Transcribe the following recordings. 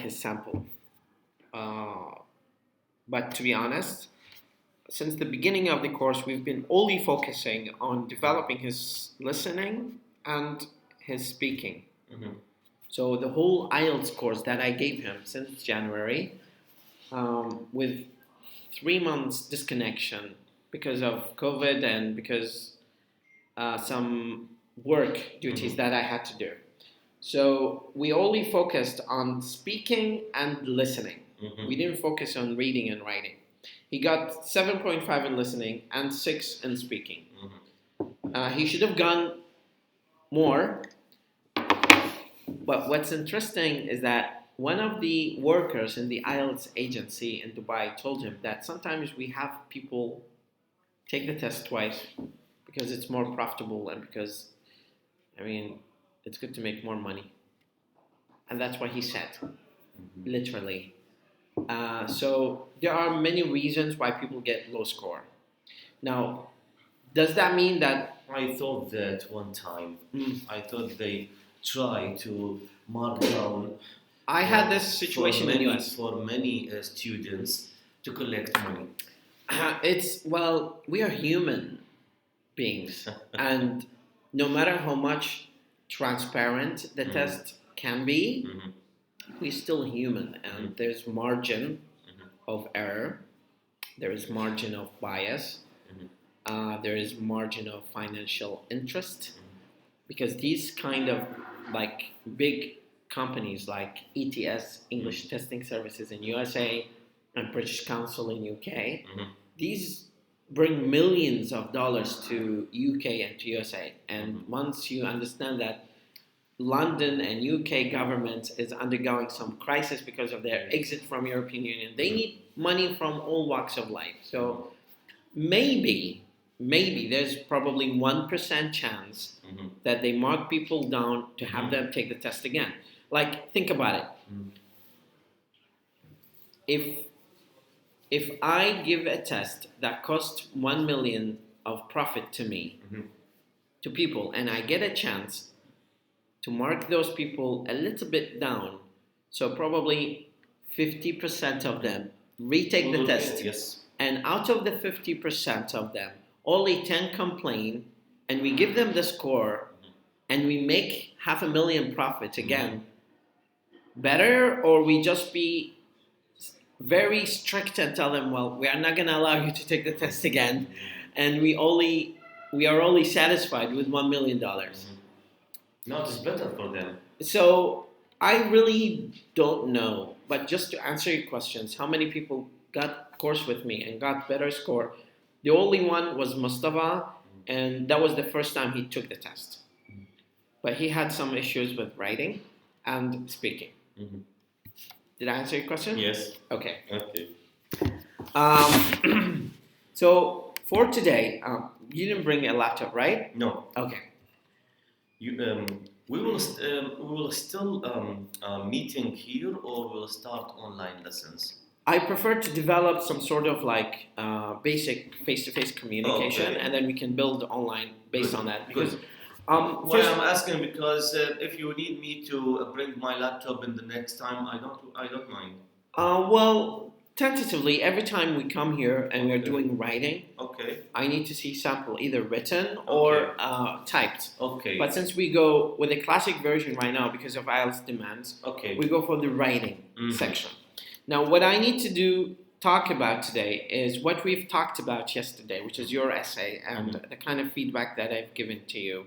his sample. Uh, but to be honest, since the beginning of the course, we've been only focusing on developing his listening and his speaking. Mm-hmm. So the whole IELTS course that I gave him since January, with 3 months disconnection because of COVID and because some work duties that I had to do. So we only focused on speaking and listening. We didn't focus on reading and writing. He got 7.5 in listening and 6 in speaking. He should have gone more. But what's interesting is that one of the workers in the IELTS agency in Dubai told him that sometimes we have people take the test twice because it's more profitable and because, it's good to make more money. And that's what he said, literally. So there are many reasons why people get low score. Now, does that mean that... I thought that one time. I thought they try to mark down. I had this situation in the US. For many students to collect money. We are human beings. And no matter how much transparent the test can be, we're still human. And there's margin of error. There is margin of bias. There is margin of financial interest. Because these kind of big companies like ETS, English Testing Services in USA, and British Council in UK, these bring millions of dollars to UK and to USA. And once you understand that London and UK government is undergoing some crisis because of their exit from European Union, they need money from all walks of life. So maybe there's probably 1% chance that they mark people down to have them take the test again. Think about it. If I give a test that costs 1 million of profit to me, to people, and I get a chance to mark those people a little bit down, so probably 50% of them retake the test, yes. And out of the 50% of them, only 10 complain, and we give them the score, and we make 500,000 profit again. Better, or we just be very strict and tell them, well, we are not going to allow you to take the test again, and we are only satisfied with $1 million. No, it's better for them. So I really don't know, but just to answer your questions, how many people got course with me and got better score? The only one was Mustafa, and that was the first time he took the test. But he had some issues with writing and speaking. Did I answer your question? Yes. Okay. Okay. So for today, you didn't bring a laptop, right? No. Okay. We will still meeting here, or we'll start online lessons. I prefer to develop some sort of basic face-to-face communication, and then we can build online based on that. Because why I'm asking, because if you need me to bring my laptop in the next time, I don't mind. Well, tentatively, every time we come here and we're doing writing, I need to see sample either written or typed. Okay. But since we go with the classic version right now because of IELTS demands, we go for the writing section. Now, what I need to talk about today is what we've talked about yesterday, which is your essay and the kind of feedback that I've given to you.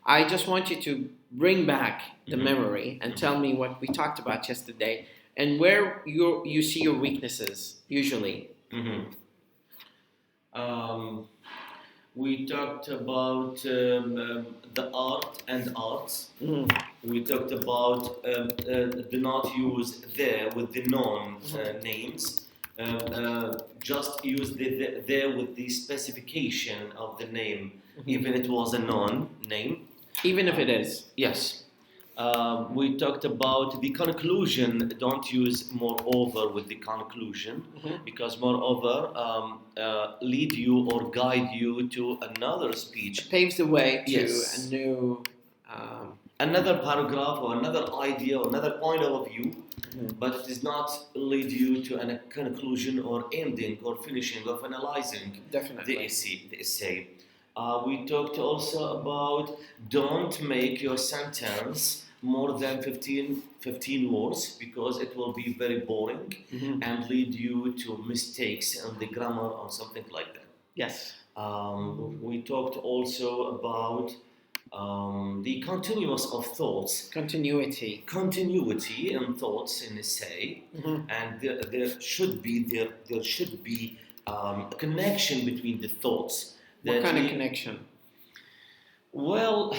I just want you to bring back the memory and tell me what we talked about yesterday and where you see your weaknesses usually. We talked about the art and arts. We talked about do not use there with the known names. Just use the there with the specification of the name, even it was a known name. Even if it is. Yes. We talked about the conclusion. Don't use moreover with the conclusion, because moreover lead you or guide you to another speech. It paves the way to a new... another paragraph or another idea or another point of view but it does not lead you to a conclusion or ending or finishing of analyzing Definitely. the essay. We talked also about don't make your sentence more than 15 words because it will be very boring and lead you to mistakes in the grammar or something like that. Yes. We talked also about the continuous of thoughts. Continuity In thoughts in essay, and there should be a connection between the thoughts. What kind of connection? Well,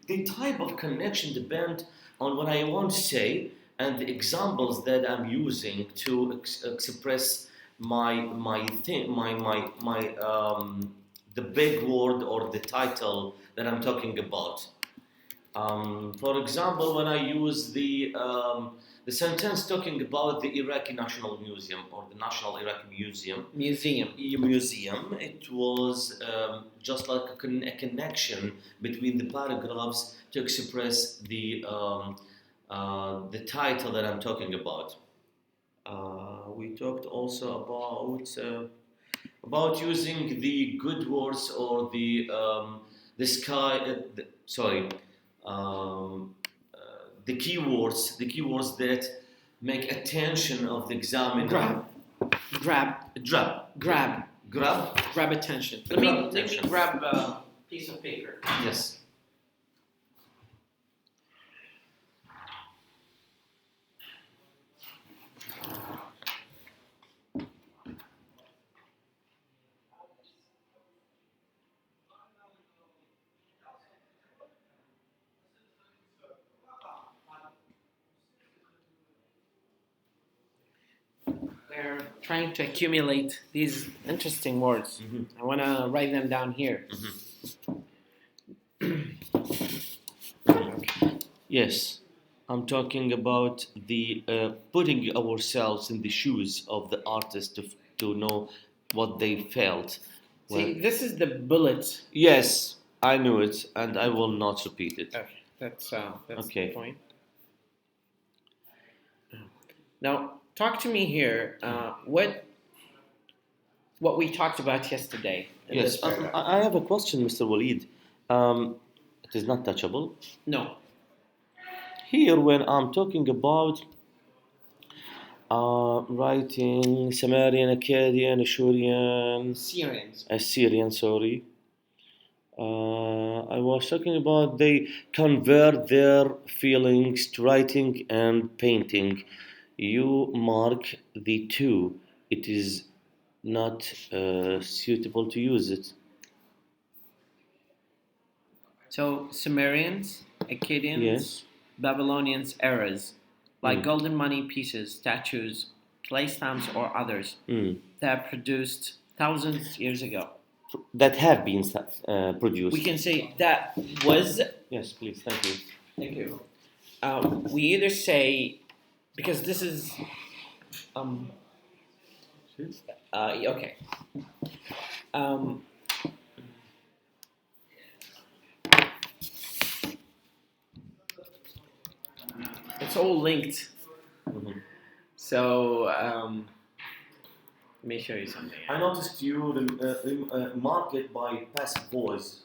the type of connection depends on what I want to say and the examples that I'm using to express the big word or the title that I'm talking about. For example, when I use the sentence talking about the Iraqi National Museum or the National Iraqi Museum, it was just like a connection between the paragraphs to express the title that I'm talking about. We talked also about using the good words or the keywords that make attention of the examiner. Grab attention. Let me grab a piece of paper. Yes. We're trying to accumulate these interesting words. I want to write them down here. Yes, I'm talking about the putting ourselves in the shoes of the artist to know what they felt. See, this is the bullet. Yes, I knew it, and I will not repeat it. Okay, that's okay. The point. Now, talk to me here. What we talked about yesterday. Yes, I have a question, Mr. Walid. It is not touchable. No. Here, when I'm talking about writing Sumerian, Akkadian, Assyrian, sorry. I was talking about they convert their feelings to writing and painting. You mark the two. It is not suitable to use it. So Sumerians, Akkadians, yes. Babylonians eras, like golden money pieces, statues, clay stamps, or others that produced thousands years ago. That have been produced. We can say that was. Yes, please. Thank you. Thank you. We either say, because this is. Okay. It's all linked. So, let me show you something. I noticed you mark it by passive voice.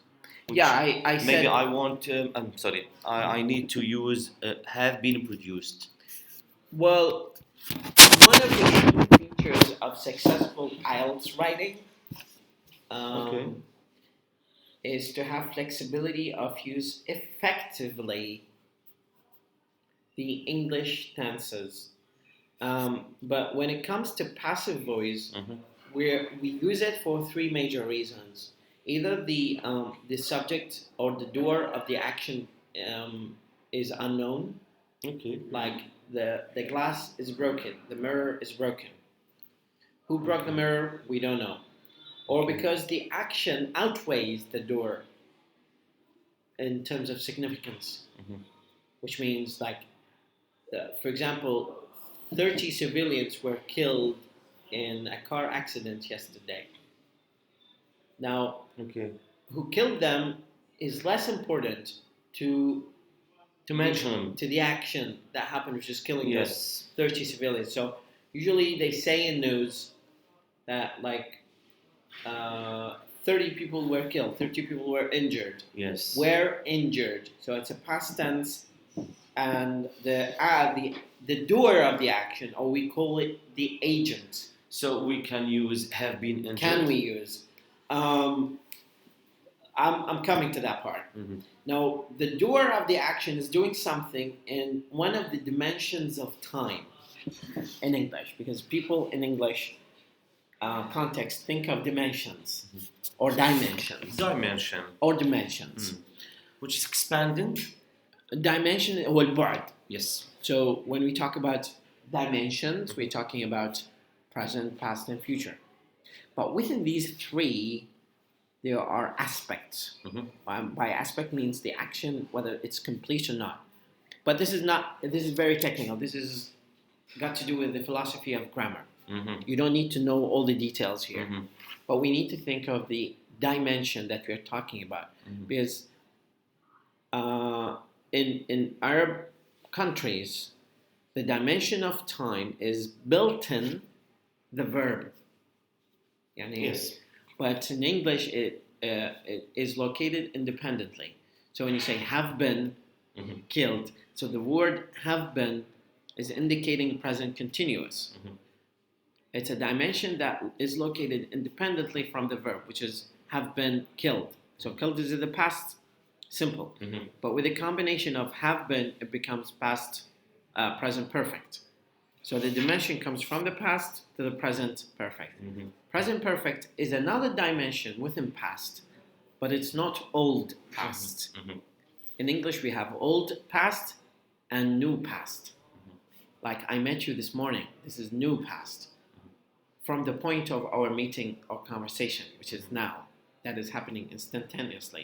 Yeah, I said... Maybe I want... I'm sorry. I need to use have been produced. Well, one of the features of successful IELTS writing is to have flexibility of use effectively the English tenses. But when it comes to passive voice, we use it for three major reasons. Either the subject or the doer of the action is unknown. Like the glass is broken, the mirror is broken. Who broke the mirror? We don't know. Or because the action outweighs the doer in terms of significance, which means like, for example, 30 civilians were killed in a car accident yesterday. Now, who killed them is less important to to mention to the action that happened, which is killing yes 30 civilians. So usually they say in news that like 30 people were killed, 30 people were injured. yes Were injured. So it's a past tense, and the doer of the action, or we call it the agent. so we can use have been injured. Can we use? I'm coming to that part. Mhm. Now, the doer of the action is doing something in one of the dimensions of time in English, because people in English context think of dimensions or dimensions dimension or dimensions. which is expanding Dimension هو البعد. yes So when we talk about dimensions, we're talking about present, past, and future. But within these three, there are aspects. By aspect means the action, whether it's complete or not. But this is not. This is very technical. This is got to do with the philosophy of grammar. You don't need to know all the details here, but we need to think of the dimension that we're talking about, because in Arab countries, the dimension of time is built in the verb. yes But in English, it is located independently. So when you say have been killed, so the word have been is indicating present continuous. It's a dimension that is located independently from the verb, which is have been killed. So killed is in the past simple. But with a combination of have been, it becomes past present perfect. So the dimension comes from the past to the present perfect. Present perfect is another dimension within past, but it's not old past. In English, we have old past and new past. Like I met you this morning, this is new past. From the point of our meeting or conversation, which is now, that is happening instantaneously.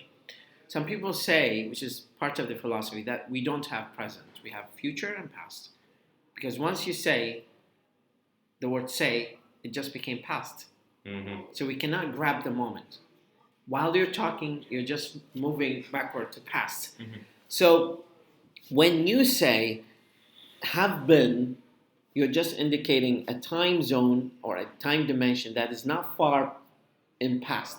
Some people say, which is part of the philosophy, that we don't have present, we have future and past. Because once you say the word say, it just became past. So we cannot grab the moment. While you're talking, you're just moving backward to past. So when you say have been, you're just indicating a time zone or a time dimension that is not far in past.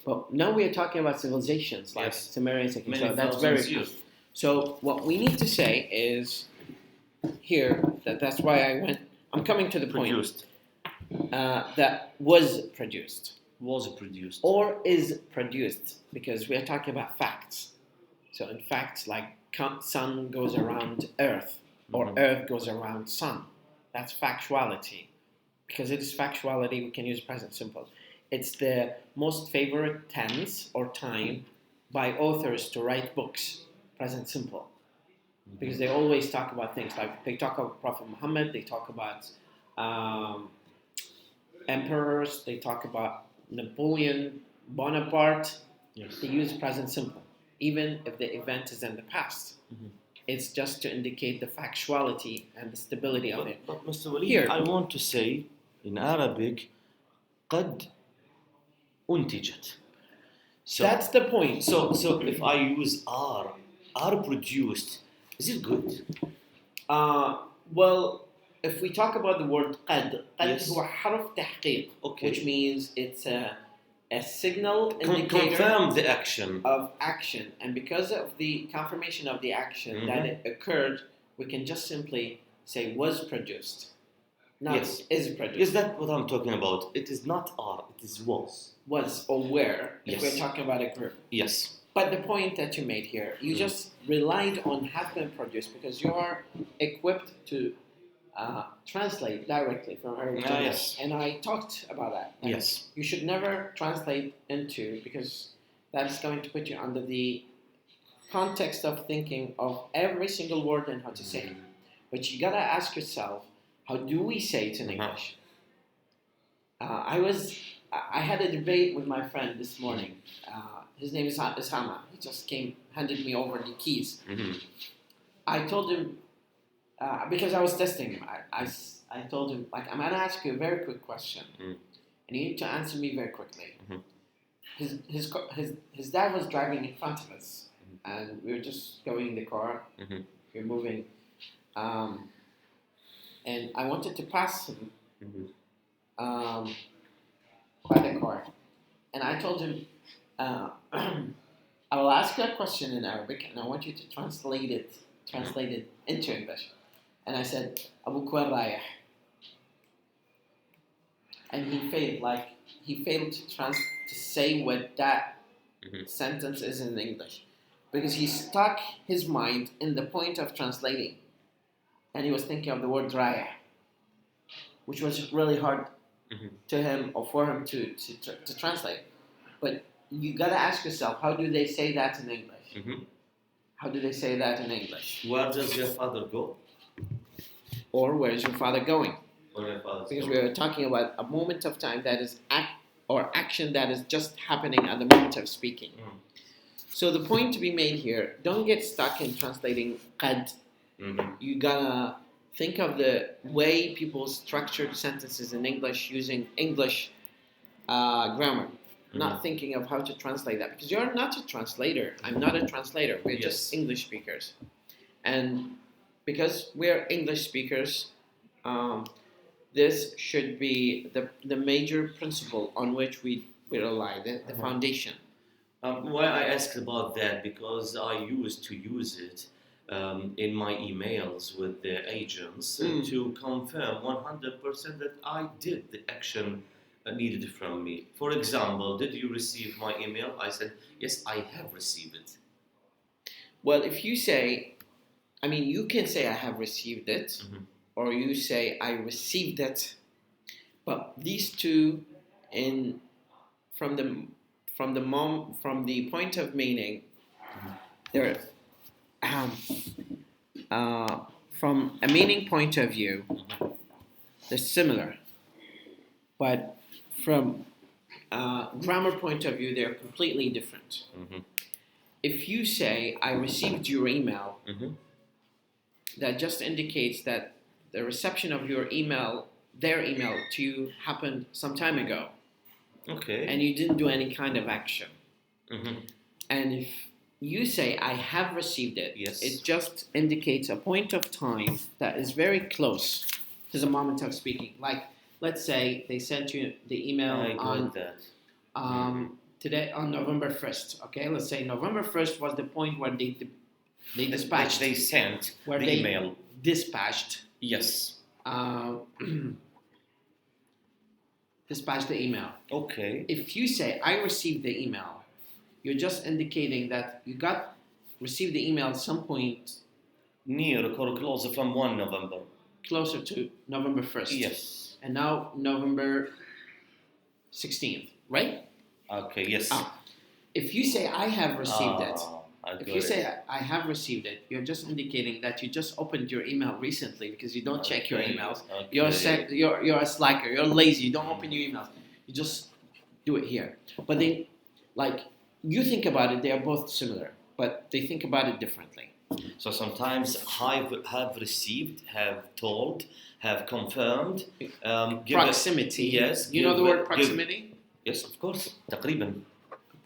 But now we are talking about civilizations like Sumerians, so that's very past. So what we need to say is here, that's why I'm coming to the point. That was produced. Or is produced, because we are talking about facts. So in facts, like sun goes around earth, or earth goes around sun. That's factuality. Because it is factuality, we can use present simple. It's the most favorite tense or time by authors to write books, present simple. Because they always talk about things like they talk about Prophet Muhammad, they talk about emperors, they talk about Napoleon Bonaparte. They use present simple, even if the event is in the past. It's just to indicate the factuality and the stability of it. But Mr. Walid, Here, I want to say in Arabic قد أنتجت. So that's the point. So if I use are produced, is it good? Well, if we talk about the word قد هو حرف تحقيق, which means it's a signal indicator confirm the action of action, and because of the confirmation of the action that it occurred, we can just simply say was produced. Not is produced. Is that what I'm talking about? It is not are, it is was. Was or were, if we're talking about a group. Yes. But the point that you made here, you just relied on have been produced because you are equipped to translate directly from Arabic to English. And I talked about that. Yes. You should never translate into, because that's going to put you under the context of thinking of every single word and how to say it. But you gotta ask yourself, how do we say it in English? I had a debate with my friend this morning. His name is Ishama. He just handed me over the keys. I told him, because I was testing him, I told him, like, I'm going to ask you a very quick question. And you need to answer me very quickly. His dad was driving in front of us. and we were just going in the car. We were moving, and I wanted to pass him by the car, and I told him, I will ask you a question in Arabic, and I want you to translate it into English. And I said, Abu Kwar Rayah. And he failed to say what that sentence is in English, because he stuck his mind in the point of translating, and he was thinking of the word Rayah, which was really hard to him or for him to translate. But you gotta ask yourself, how do they say that in English? How do they say that in English? Where does your father go? Or where is your father going? Because we are talking about a moment of time that is action that is just happening at the moment of speaking. So the point to be made here, don't get stuck in translating qad. You gotta think of the way people structure sentences in English using English grammar. Not thinking of how to translate that, because you're not a translator. I'm not a translator. We're just English speakers, and because we're English speakers, this should be the major principle on which we rely, the foundation. Why I asked about that, because I used to use it in my emails with the agents to confirm 100% that I did the action needed from me. For example, did you receive my email? I said, yes, I have received it. Well, if you say, you can say I have received it, or you say I received it, but these two, from the point of meaning, they're from a meaning point of view, they're similar, but from a grammar point of view, they're completely different. If you say, I received your email, that just indicates that the reception of their email to you happened some time ago. Okay. And you didn't do any kind of action. And if you say, I have received it, it just indicates a point of time that is very close to the moment of speaking. Like, let's say they sent you the email today on November 1st. Okay, let's say November 1st was the point where they dispatched. They sent where the they email. Dispatched. Yes. Dispatched the email. Okay. If you say, I received the email, you're just indicating that you received the email at some point near or closer from 1 November. Closer to November 1st. Yes. And now November 16th, right? Okay, yes. If you say, I have received it, if you say, I have received it, you're just indicating that you just opened your email recently, because you don't check your emails. You're a slacker. You're lazy. You don't open your emails. You just do it here. But then, you think about it, they are both similar, but they think about it differently. So sometimes have received, have told, have confirmed. Proximity. Yes. You know the word proximity? Yes, of course. تقريبا.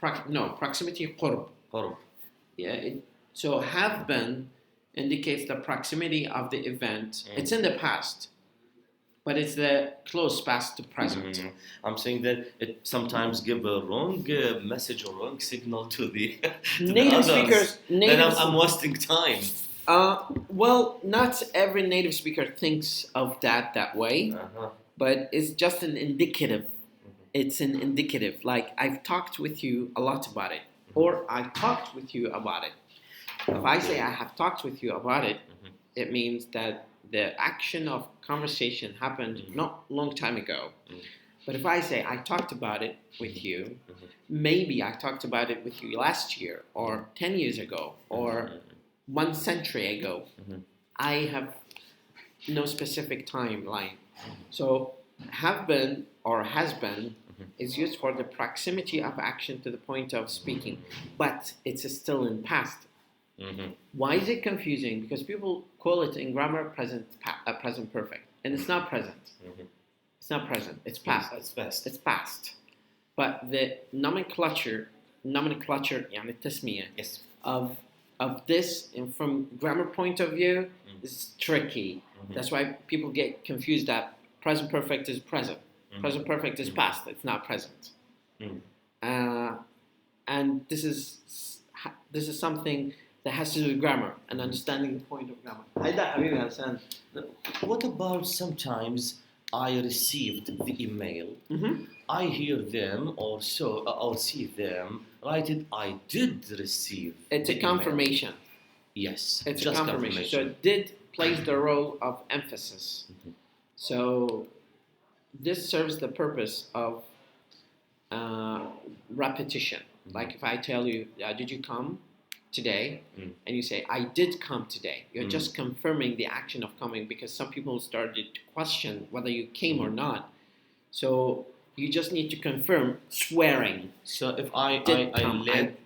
Proximity, قرب. قرب. Yeah. So have been indicates the proximity of the event. It's in the past, but it's the close past to present. I'm saying that it sometimes give a wrong message or wrong signal to the native speakers. Then I'm wasting time. Well, not every native speaker thinks of that way, but it's just an indicative. It's an indicative. Like, I've talked with you a lot about it, or I talked with you about it. If I say I have talked with you about it, it means that the action of conversation happened not long time ago. But if I say I talked about it with you, maybe I talked about it with you last year, or 10 years ago, or 1 century ago. I have no specific timeline. So have been or has been is used for the proximity of action to the point of speaking, but it's still in past. Why is it confusing? Because people call it in grammar present perfect, and it's not present. It's not present. It's past. It's past. It's past. But the nomenclature nomenclature يعني التسمية Yes. of this and from grammar point of view is tricky. That's why people get confused that present perfect is present. Present perfect is past. It's not present. And this is something that has to do with grammar and understanding the point of grammar. What about sometimes I received the email, I hear them or so I'll see them write it, I did receive. It's a confirmation. Email. Yes, it's just a confirmation. So did plays the role of emphasis. So this serves the purpose of repetition. Like if I tell you, did you come today? And you say, I did come today. You're just confirming the action of coming, because some people started to question whether you came or not. So you just need to confirm, swearing. So if I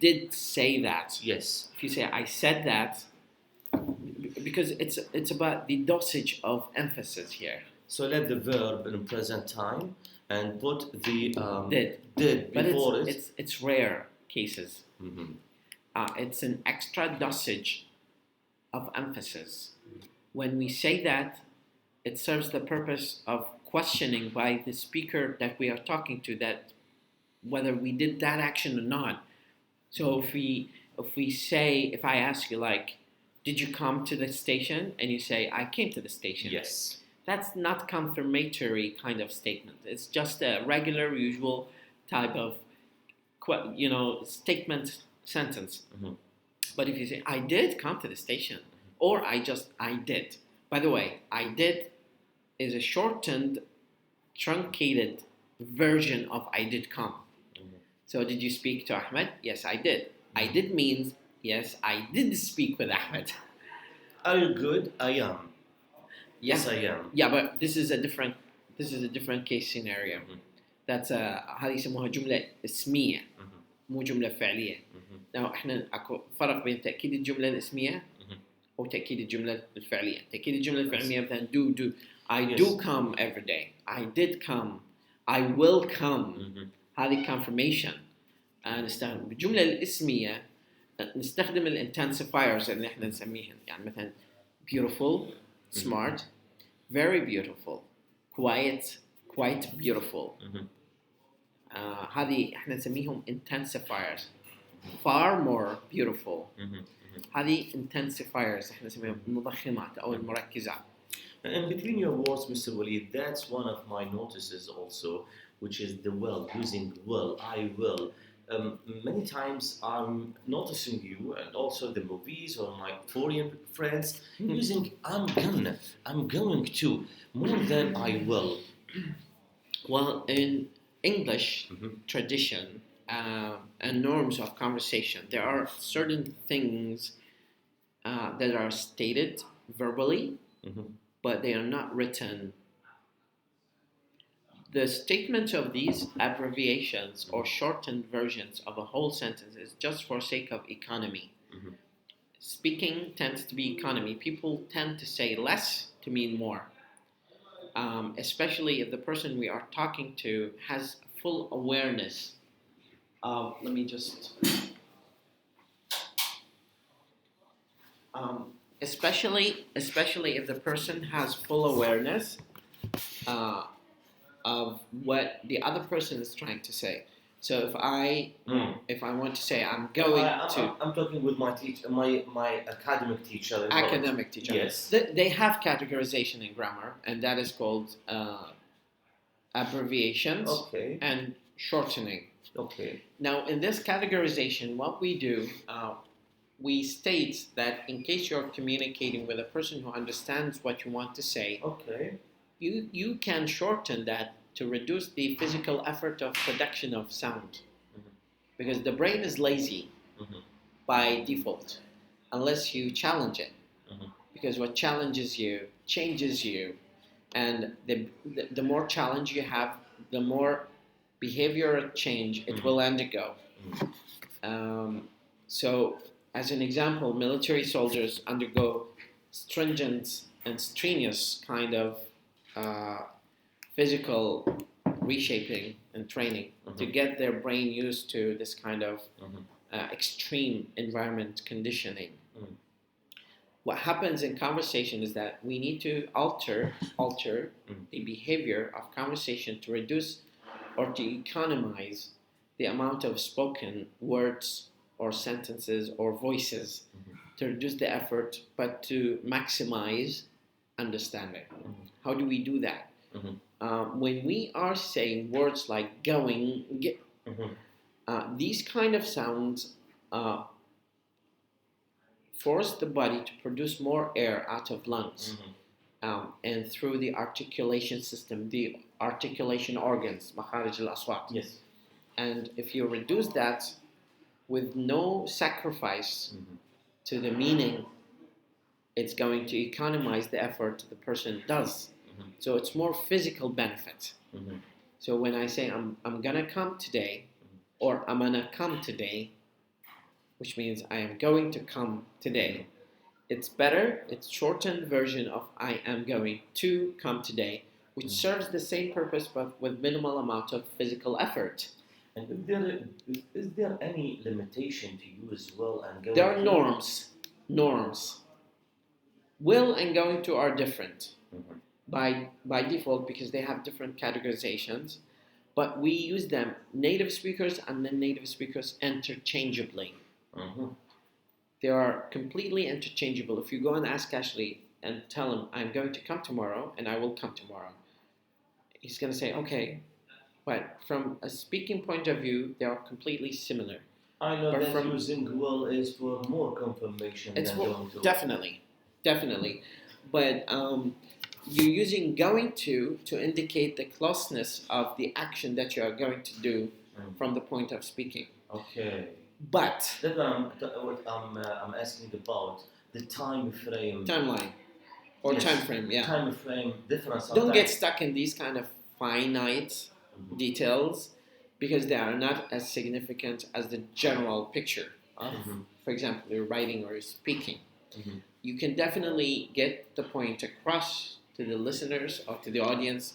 did say that. Yes. If you say, I said that, because it's about the dosage of emphasis here. So let the verb in present time and put the did before but it's rare cases. It's an extra dosage of emphasis. When we say that, it serves the purpose of questioning by the speaker that we are talking to that whether we did that action or not. So if I ask you like, did you come to the station? And you say, I came to the station. Yes. That's not confirmatory kind of statement. It's just a regular, usual type of, statement sentence. But if you say, I did come to the station, or I did. By the way, I did is a shortened, truncated version of I did come. So did you speak to Ahmed? Yes, I did. I did means, yes, I did speak with Ahmed. Are you good? I am. Yes, I am. Yeah, but this is a different case scenario. That's هذه يسموها جملة اسمية مو جملة فعلية. Now احنا اكو فرق بين تأكيد الجملة الاسمية وتأكيد الجملة الفعلية. تأكيد الجملة الفعلية مثلا do. I do come every day. I did come. I will come. هذه confirmation. نستخدم بالجملة الاسمية نستخدم الانتنسيفايرز اللي احنا نسميهن يعني مثلا beautiful, smart, very beautiful, quite beautiful. هذه احنا نسميهم intensifiers. Far more beautiful. هذه intensifiers احنا نسميهم المضخمات او المركزات. And between your words, Mr. Walid, that's one of my notices also, which is the will, using will, I will. Many times I'm noticing you and also the movies or my foreign friends using I'm going to, more than I will. Well, in English tradition and norms of conversation, there are certain things that are stated verbally, but they are not written. The statement of these abbreviations or shortened versions of a whole sentence is just for sake of economy. Speaking tends to be economy. People tend to say less to mean more, especially if the person we are talking to has full awareness of, especially if the person has full awareness of what the other person is trying to say. So if I want to say I'm talking with my teacher, my academic teacher. Academic teacher. Yes. They have categorization in grammar, and that is called abbreviations and shortening. Okay. Now, in this categorization, what we do, we state that in case you're communicating with a person who understands what you want to say, you can shorten that to reduce the physical effort of production of sound. Because the brain is lazy by default, unless you challenge it. Because what challenges you changes you, and the more challenge you have, the more behavioral change it will undergo. So, as an example, military soldiers undergo stringent and strenuous kind of physical reshaping and training to get their brain used to this kind of extreme environment conditioning. What happens in conversation is that we need to alter the behavior of conversation to reduce or to economize the amount of spoken words or sentences or voices, to reduce the effort, but to maximize understanding. How do we do that? When we are saying words like going, these kind of sounds force the body to produce more air out of lungs, and through the articulation system, the articulation organs, makharij al-aswat. Yes. And if you reduce that with no sacrifice to the meaning, it's going to economize the effort the person does. So it's more physical benefit. So when I say I'm gonna come today, or I'm gonna come today, which means I am going to come today, it's better, it's shortened version of I am going to come today, which serves the same purpose but with minimal amount of physical effort. And is there any limitation to use will and going? There are norms. Will and going to are different by default because they have different categorizations, but we use them, native speakers and non-native speakers, interchangeably. They are completely interchangeable. If you go and ask Ashley and tell him, I'm going to come tomorrow and I will come tomorrow, he's going to say, okay. But from a speaking point of view, they are completely similar. I know but that using will is for more confirmation than going to. Definitely. But you're using going to indicate the closeness of the action that you are going to do from the point of speaking. Okay. But that's what I'm asking about the timeline or time frame. Yeah. Time frame difference. Don't get stuck in these kind of finite details because they are not as significant as the general picture of, for example, your writing or your speaking. You can definitely get the point across to the listeners or to the audience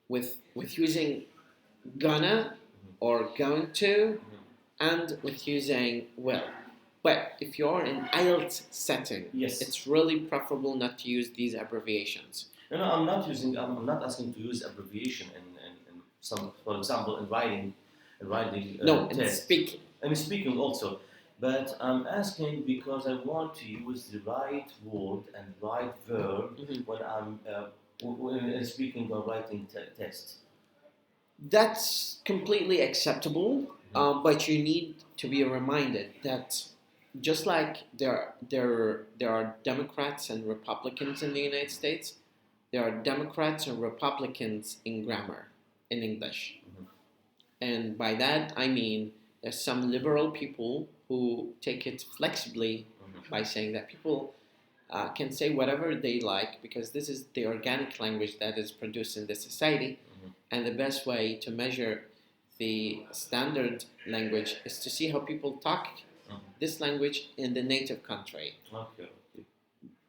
with using gonna or going to and with using will. But if you're in IELTS setting, it's really preferable not to use these abbreviations. No, I'm not asking to use abbreviation in some, for example, in writing. No, in speaking. I'm speaking also, but I'm asking because I want to use the right word and right verb when I'm speaking or writing text. That's completely acceptable, but you need to be reminded that just like there are Democrats and Republicans in the United States, there are Democrats and Republicans in grammar, in English. And by that I mean there's some liberal people who take it flexibly by saying that people can say whatever they like because this is the organic language that is produced in the society, and the best way to measure the standard language is to see how people talk this language in the native country. Okay.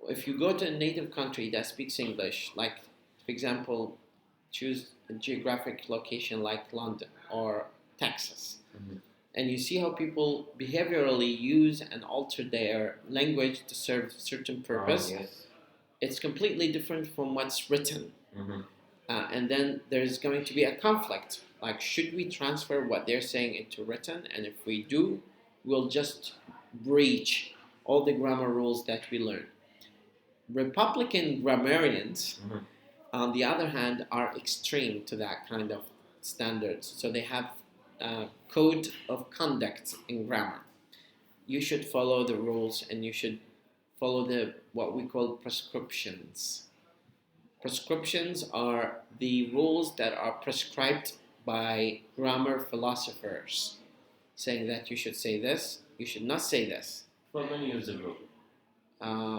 If you go to a native country that speaks English, like, for example, choose a geographic location like London or Texas, and you see how people behaviorally use and alter their language to serve a certain purpose, it's completely different from what's written. And then there's going to be a conflict. Like, should we transfer what they're saying into written? And if we do, we'll just breach all the grammar rules that we learn. Republican grammarians, on the other hand, are extreme to that kind of standards. So they have a code of conduct in grammar. You should follow the rules and you should follow what we call prescriptions. Prescriptions are the rules that are prescribed by grammar philosophers, saying that you should say this, you should not say this. From many years ago.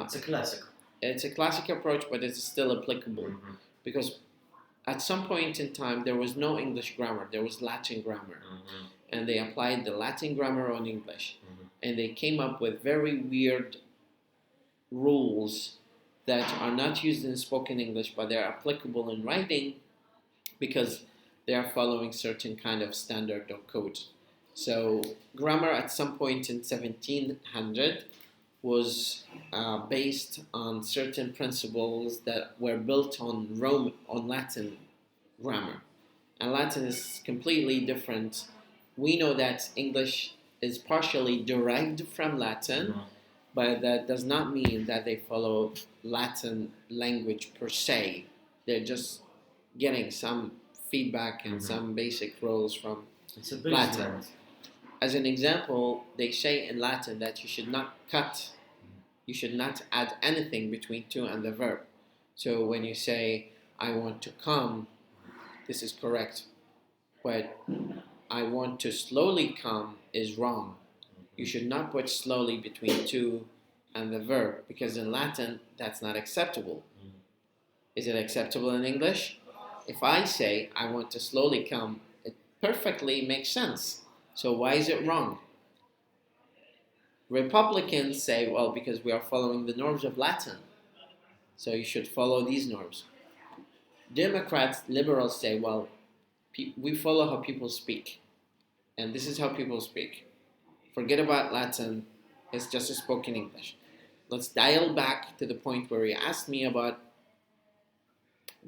It's a classic. It's a classic approach, but it's still applicable because at some point in time there was no English grammar, there was Latin grammar, and they applied the Latin grammar on English, and they came up with very weird rules that are not used in spoken English, but they're applicable in writing because they are following certain kind of standard or code. So grammar at some point in 1700 was based on certain principles that were built on Latin grammar, and Latin is completely different. We know that English is partially derived from Latin, but that does not mean that they follow Latin language per se. They're just getting some feedback and some basic rules from Latin. As an example, they say in Latin that you should not add anything between to and the verb. So when you say, I want to come, this is correct. But I want to slowly come is wrong. You should not put slowly between to and the verb, because in Latin, that's not acceptable. Is it acceptable in English? If I say, I want to slowly come, it perfectly makes sense. So why is it wrong? Republicans say, well, because we are following the norms of Latin, so you should follow these norms. Democrats, liberals say, well, we follow how people speak, and this is how people speak. Forget about Latin, it's just a spoken English. Let's dial back to the point where you asked me about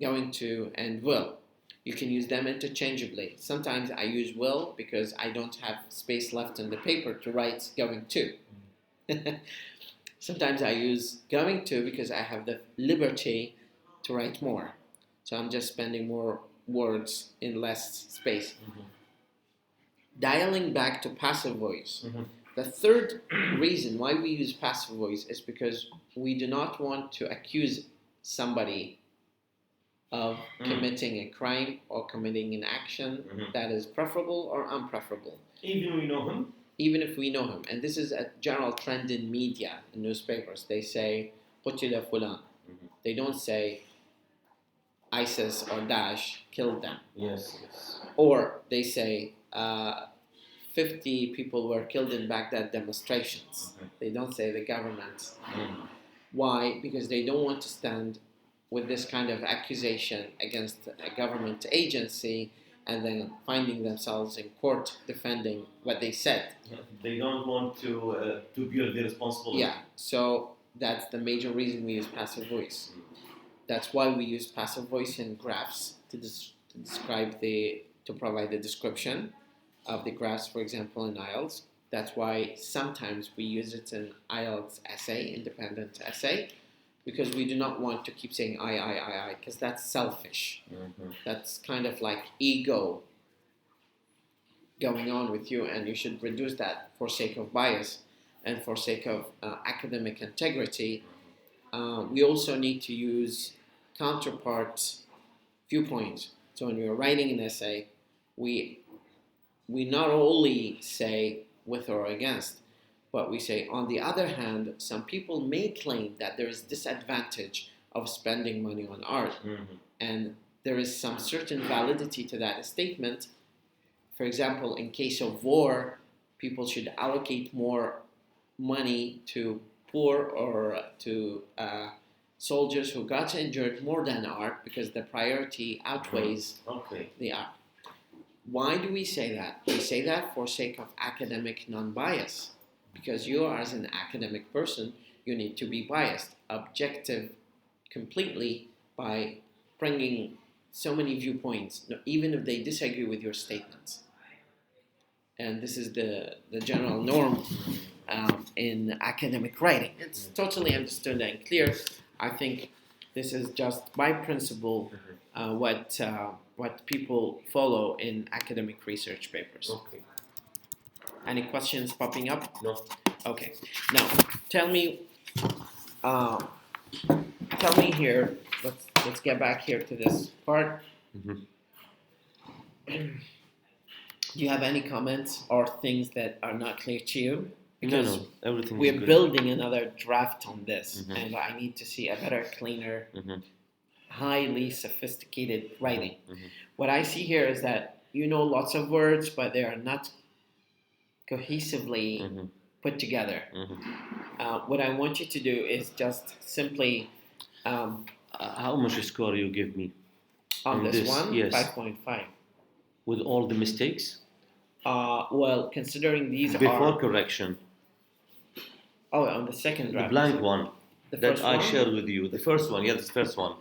going to and will. You can use them interchangeably. Sometimes I use will because I don't have space left in the paper to write going to. Sometimes I use going to because I have the liberty to write more. So I'm just spending more words in less space. Dialing back to passive voice. The third reason why we use passive voice is because we do not want to accuse somebody of committing a crime or committing an action that is preferable or unpreferable. Even we know him? Even if we know him. And this is a general trend in media, in newspapers. They say, قتل فلان. They don't say, ISIS or Daesh killed them. Yes. Or they say, 50 people were killed in Baghdad demonstrations. They don't say the government. Why? Because they don't want to stand with this kind of accusation against a government agency and then finding themselves in court defending what they said. They don't want to bear the responsibility. Yeah, so that's the major reason we use passive voice. That's why we use passive voice in graphs to provide the description of the graphs, for example, in IELTS. That's why sometimes we use it in IELTS essay, independent essay, because we do not want to keep saying I, because that's selfish. That's kind of like ego going on with you, and you should reduce that for sake of bias and for sake of academic integrity. We also need to use counterpart viewpoints. So when we're writing an essay, we not only say with or against, but we say, on the other hand, some people may claim that there is disadvantage of spending money on art. And there is some certain validity to that statement. For example, in case of war, people should allocate more money to poor or to soldiers who got injured more than art because the priority outweighs the art. Why do we say that? We say that for sake of academic non-bias. Because you, as an academic person, you need to be biased, objective completely by bringing so many viewpoints, even if they disagree with your statements. And this is the general norm in academic writing. It's totally understood and clear. I think this is just by principle what people follow in academic research papers. Any questions popping up? No. Okay. Now, tell me here. Let's get back here to this part. Do you have any comments or things that are not clear to you? Because everything. We're building another draft on this, and I need to see a better, cleaner, highly sophisticated writing. What I see here is that you know lots of words, but they are not cohesively put together. What I want you to do is just simply... how much score you give me? On this one? Yes. 5.5. With all the mistakes? Well, considering these Before are... correction. Oh, on the second draft. The blank one The that first I one? shared with you. The first one, yes, the first one.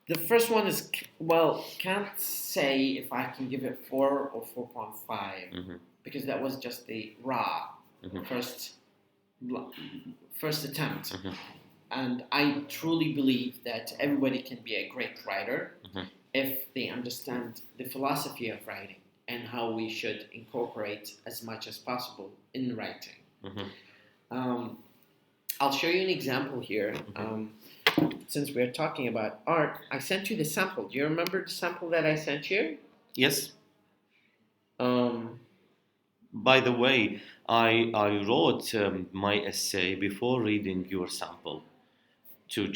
The first one is, well, can't say if I can give it 4 or 4.5 because that was just the raw first attempt. And I truly believe that everybody can be a great writer if they understand the philosophy of writing and how we should incorporate as much as possible in writing. I'll show you an example here. Since we're talking about art, I sent you the sample. Do you remember the sample that I sent you? Yes. By the way, I wrote my essay before reading your sample to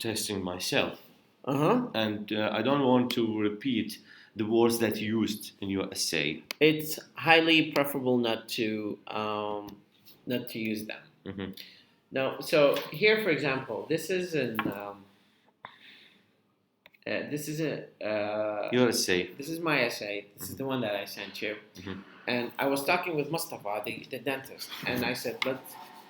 testing myself. And I don't want to repeat the words that you used in your essay. It's highly preferable not to use them. Now, so here, for example, this is your essay. This is my essay. This is the one that I sent you. And I was talking with Mustafa, the dentist, and I said,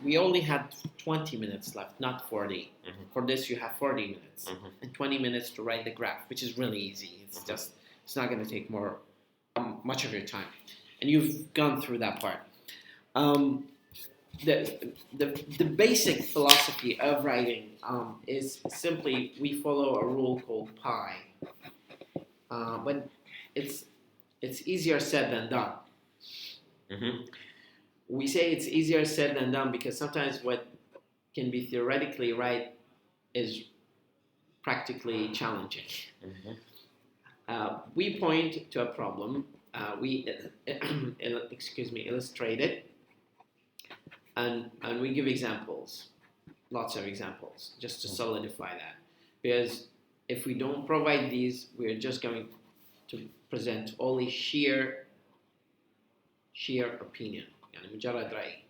we only had 20 minutes left, not 40. For this, you have 40 minutes and 20 minutes to write the graph, which is really easy. It's not going to take much of your time, and you've gone through that part. The basic philosophy of writing is simply we follow a rule called pi. But it's easier said than done. We say it's easier said than done because sometimes what can be theoretically right is practically challenging. We point to a problem. We illustrate it. And we give examples, lots of examples, just to solidify that. Because if we don't provide these, we're just going to present only sheer opinion, يعني مجرد رأي.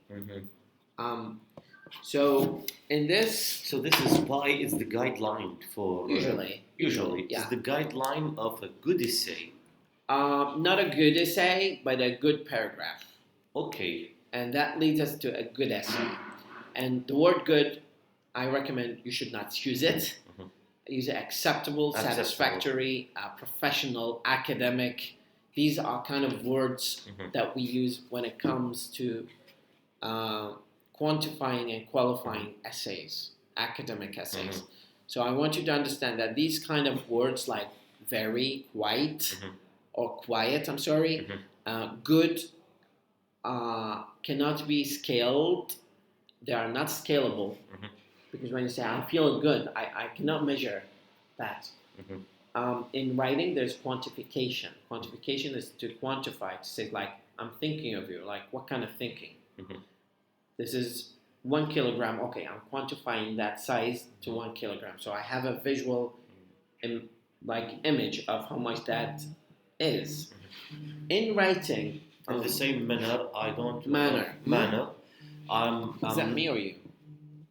So in this, this is why it's the guideline for usually it's the guideline of a good essay. Not a good essay, but a good paragraph. Okay. And that leads us to a good essay. And the word good, I recommend you should not use it. Use it acceptable, satisfactory, professional, academic. These are kind of words that we use when it comes to quantifying and qualifying essays, academic essays. So I want you to understand that these kind of words like very, quite, or quiet, good, cannot be scaled. They are not scalable because when you say I feel good, I cannot measure that. In writing, there's quantification. Quantification is to quantify, to say like I'm thinking of you, like what kind of thinking? This is 1 kilogram. Okay, I'm quantifying that size to 1 kilogram. So I have a visual image of how much that is. In writing, in the same manner, I don't... Manner. Is that me or you?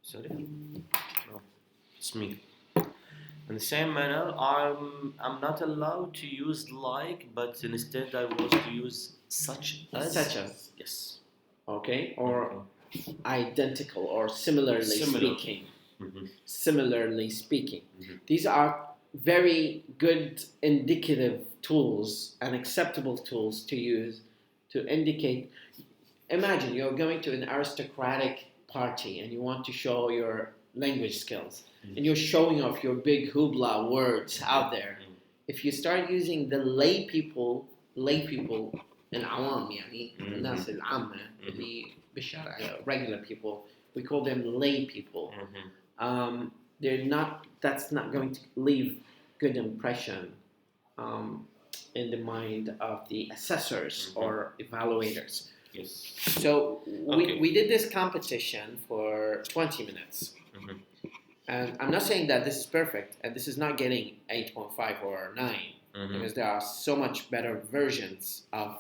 Sorry? No, it's me. In the same manner, I'm not allowed to use like, but instead I was to use such as. Such as. Yes. Okay, or identical or similarly speaking. Similarly speaking. These are very good indicative tools and acceptable tools to use to indicate. Imagine you're going to an aristocratic party and you want to show your language skills and you're showing off your big hoopla words out there. If you start using the lay people العوام يعني الناس العامة اللي بالشارع regular people, we call them lay people. That's not going to leave good impression in the mind of the assessors or evaluators. Yes. So we did this competition for 20 minutes. And I'm not saying that this is perfect, and this is not getting 8.5 or 9, because there are so much better versions of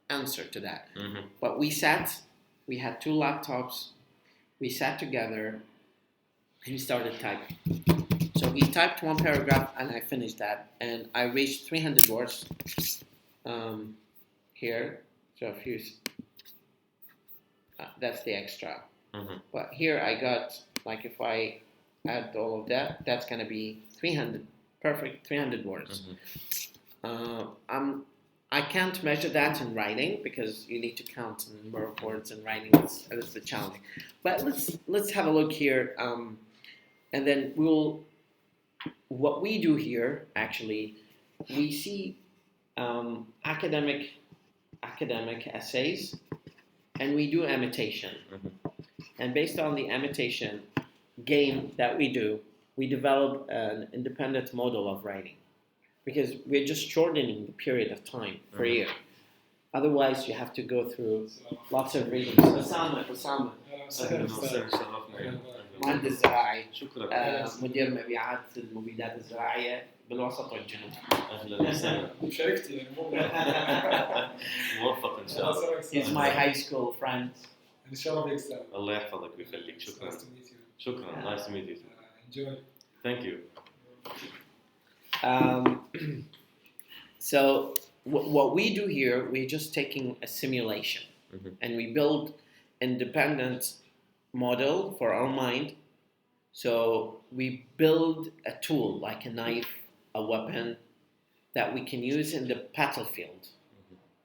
answer to that. But we had 2 laptops, we sat together, and we started typing. So we typed 1 paragraph, and I finished that, and I reached 300 words. here. So if you, that's the extra. Mhm. But here I got, like if I add all of that, that's going to be 300, perfect 300 words. I can't measure that in writing because you need to count the number of words in writing. It's a little bit challenging. But let's have a look here, and then what we do here actually, we see academic essays, and we do imitation. And based on the imitation game that we do, we develop an independent model of writing, because we're just shortening the period of time per year. Otherwise, you have to go through lots of readings. أسامة مهندس زراعي، مدير مبيعات المبيدات الزراعية بالوسط والجنوب. اهلا وسهلا. مشاركتي يعني موفق ان شاء الله. He's my high school friend. الشرف يكسر. الله يحفظك ويخليك. شكرا. شكرا. Nice to meet you. Enjoy. Thank you. So what we do here, we're just taking a simulation, and we build independent model for our mind. So we build a tool like a knife, a weapon that we can use in the battlefield.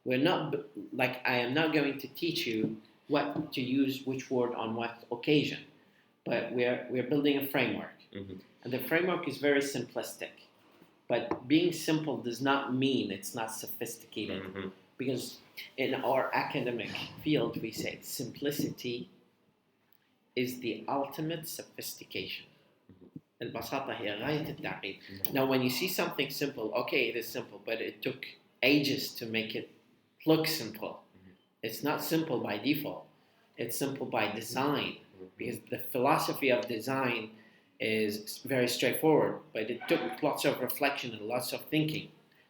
We're not like, I am not going to teach you what to use which word on what occasion, but we're building a framework, and the framework is very simplistic. But being simple does not mean it's not sophisticated, because in our academic field we say simplicity is the ultimate sophistication. البساطة هي غاية التعقيد. Now when you see something simple, okay, it is simple, but it took ages to make it look simple. It's not simple by default. It's simple by design, because the philosophy of design is very straightforward, but it took lots of reflection and lots of thinking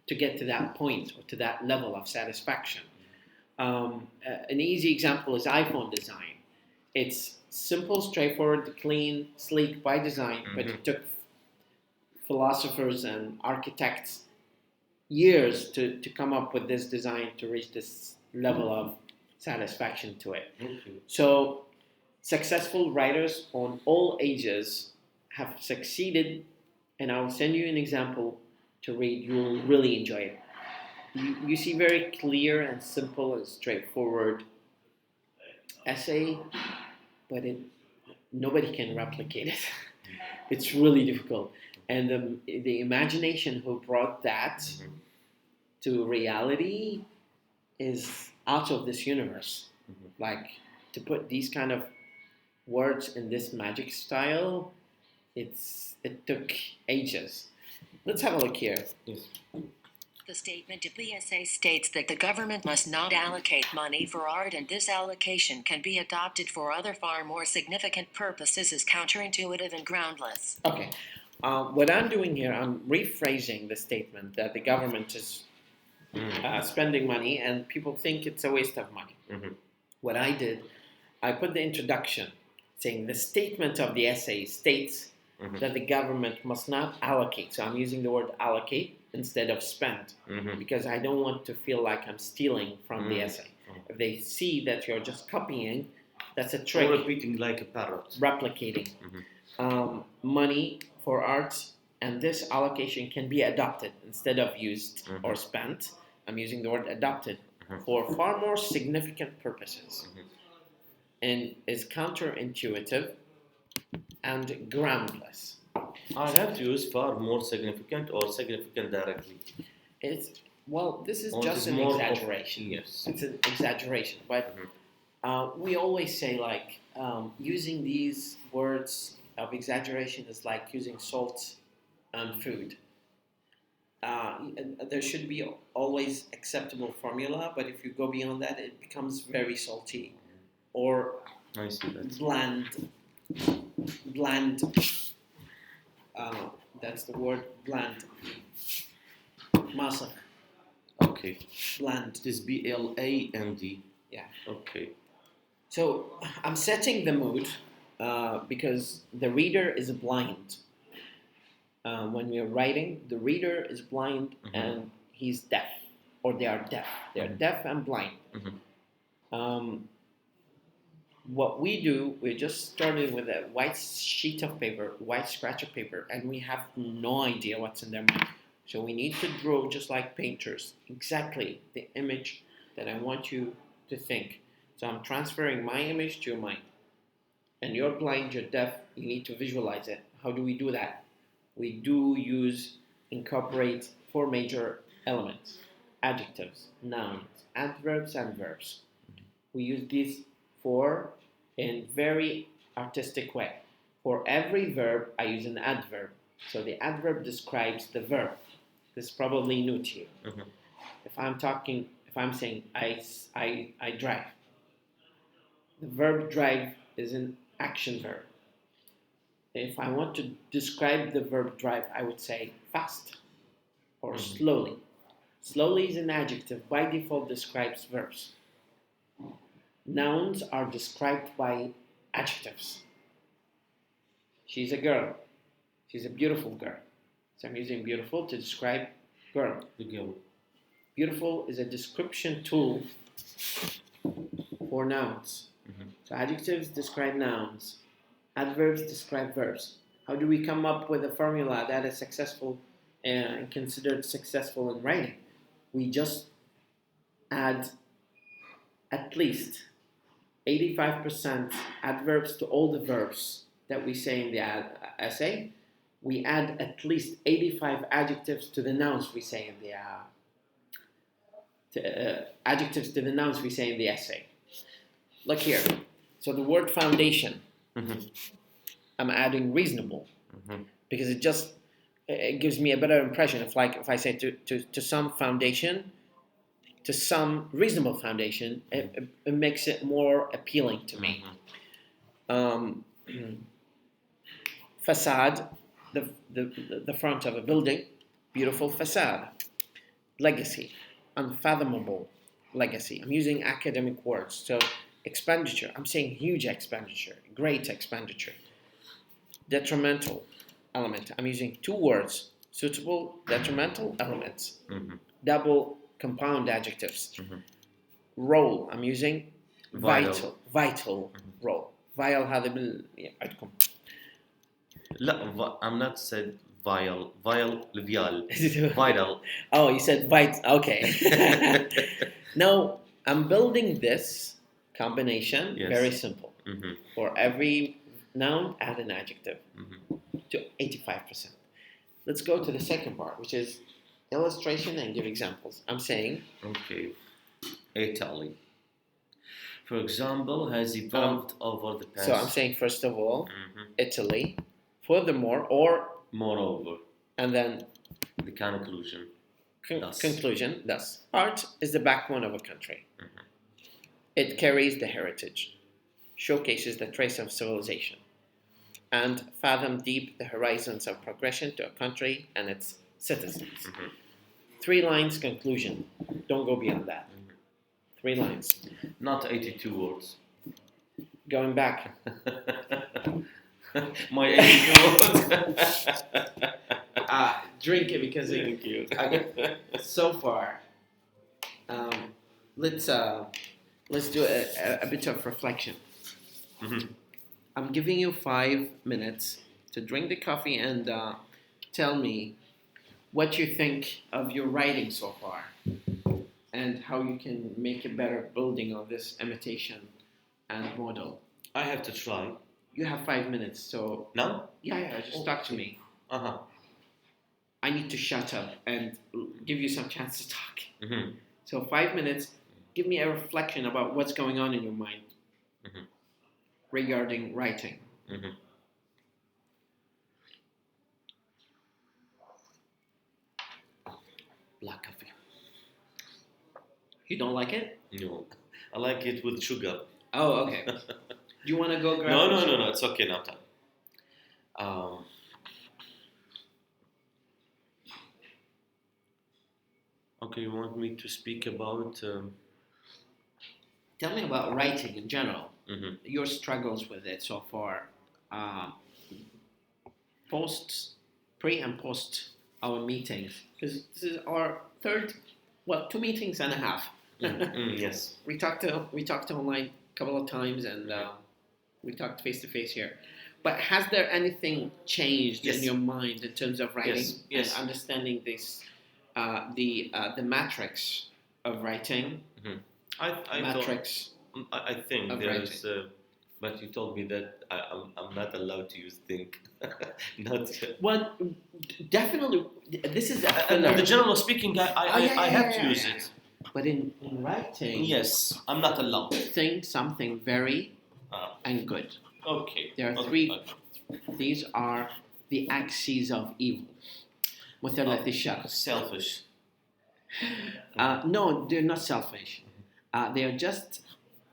to get to that point or to that level of satisfaction. An easy example is iPhone design. It's simple, straightforward, clean, sleek by design, but it took philosophers and architects years to come up with this design to reach this level of satisfaction to it. So successful writers on all ages have succeeded, and I'll send you an example to read. You'll really enjoy it. You see very clear and simple and straightforward essay, but nobody can replicate it. It's really difficult. And the imagination who brought that to reality is out of this universe. Like, to put these kind of words in this magic style, it took ages. Let's have a look here. Yes. The statement of the essay states that the government must not allocate money for art, and this allocation can be adopted for other far more significant purposes, is counterintuitive and groundless. Okay. What I'm doing here, I'm rephrasing the statement that the government is spending money and people think it's a waste of money. What I did, I put the introduction saying the statement of the essay states that the government must not allocate. So I'm using the word allocate instead of spend, because I don't want to feel like I'm stealing from the essay. If they see that you're just copying, that's a trick. Or repeating like a parrot. Replicating. Money for arts, and this allocation can be adopted instead of used or spent. I'm using the word adopted for far more significant purposes, and is counterintuitive and groundless. I have to use far more significant or significant directly. This is Or just it's an more exaggeration. Yes. It's an exaggeration, but we always say like using these words of exaggeration is like using salt on food. There should be always acceptable formula, but if you go beyond that, it becomes very salty or I see that. bland. That's the word, bland. Masa. Okay. Bland. It is B-L-A-N-D. Yeah. Okay. So I'm setting the mood because the reader is blind. When we are writing, the reader is blind and he's deaf. or they are deaf. They are deaf and blind. What we do, we just started with a white sheet of paper, white scratch of paper, and we have no idea what's in their mind. So we need to draw, just like painters, exactly the image that I want you to think. So I'm transferring my image to your mind. And you're blind, you're deaf, you need to visualize it. How do we do that? We do incorporate 4 major elements: adjectives, nouns, adverbs, and verbs. We use these 4 in very artistic way. For every verb, I use an adverb. So the adverb describes the verb. This is probably new to you. If I'm saying I drive, the verb drive is an action verb. If I want to describe the verb drive, I would say fast or slowly. Slowly is an adjective, by default describes verbs. Nouns are described by adjectives. She's a girl. She's a beautiful girl. So I'm using beautiful to describe girl. The girl. Beautiful is a description tool for nouns. So adjectives describe nouns. Adverbs describe verbs. How do we come up with a formula that is successful and considered successful in writing? We just add at least 85% adverbs to all the verbs that we say in the essay. We add at least 85 adjectives to the nouns we say in the adjectives to the nouns we say in the essay. Look here. So the word foundation, I'm adding reasonable because it gives me a better impression. If I say to some foundation, to some reasonable foundation, it makes it more appealing to me. Facade, the front of a building, beautiful facade. Legacy, unfathomable legacy. I'm using academic words. So expenditure, I'm saying huge expenditure, great expenditure. Detrimental element, I'm using 2 words: suitable, detrimental elements. Double compound adjectives. Role, I'm using vital role. Vital هذا عندكم. لا, I'm not said vial vital. Oh, you said vital. Okay. Now I'm building this combination very simple. For every noun, add an adjective to 85%. Let's go to the second part, which is illustration and give examples. I'm saying, Italy, for example, has evolved over the past. So I'm saying, first of all, Italy, furthermore, or moreover, and then the conclusion. Conclusion, thus. Art is the backbone of a country. It carries the heritage, showcases the trace of civilization, and fathom deep the horizons of progression to a country and its citizens. 3 lines conclusion. Don't go beyond that. 3 lines. Not 82 words. Going back. My 82 words. Drink it because Thank you. Okay. So far, let's do a bit of reflection. I'm giving you 5 minutes to drink the coffee and tell me what you think of your writing so far and how you can make a better building of this imitation and model. I have to try. You have 5 minutes, so... No? Yeah, just talk to me. Uh-huh. I need to shut up and give you some chance to talk. Mm-hmm. So 5 minutes, give me a reflection about what's going on in your mind regarding writing. Black coffee. You don't like it? No. I like it with sugar. Oh, okay. Do you want to go grab No. It's okay now. Okay, you want me to speak about... Tell me about writing in general. Your struggles with it so far. Pre and post our meetings. Because this is our third Well, 2.5 meetings. Yes. We talked online a couple of times, and we talked face to face here. But has there anything changed Yes. in your mind in terms of writing Yes. and understanding this, the matrix of writing? I Matrix. I think Of there's. But you told me that I'm not allowed to use think. Not. Well, definitely, this is a And filler. the general speaking, I have to use yeah. it. But in writing, Yes, I'm not allowed. think something very and good. Okay. There are Okay. three. These are the axes of evil. مثلث الشر. Selfish. No, they're not selfish. They are just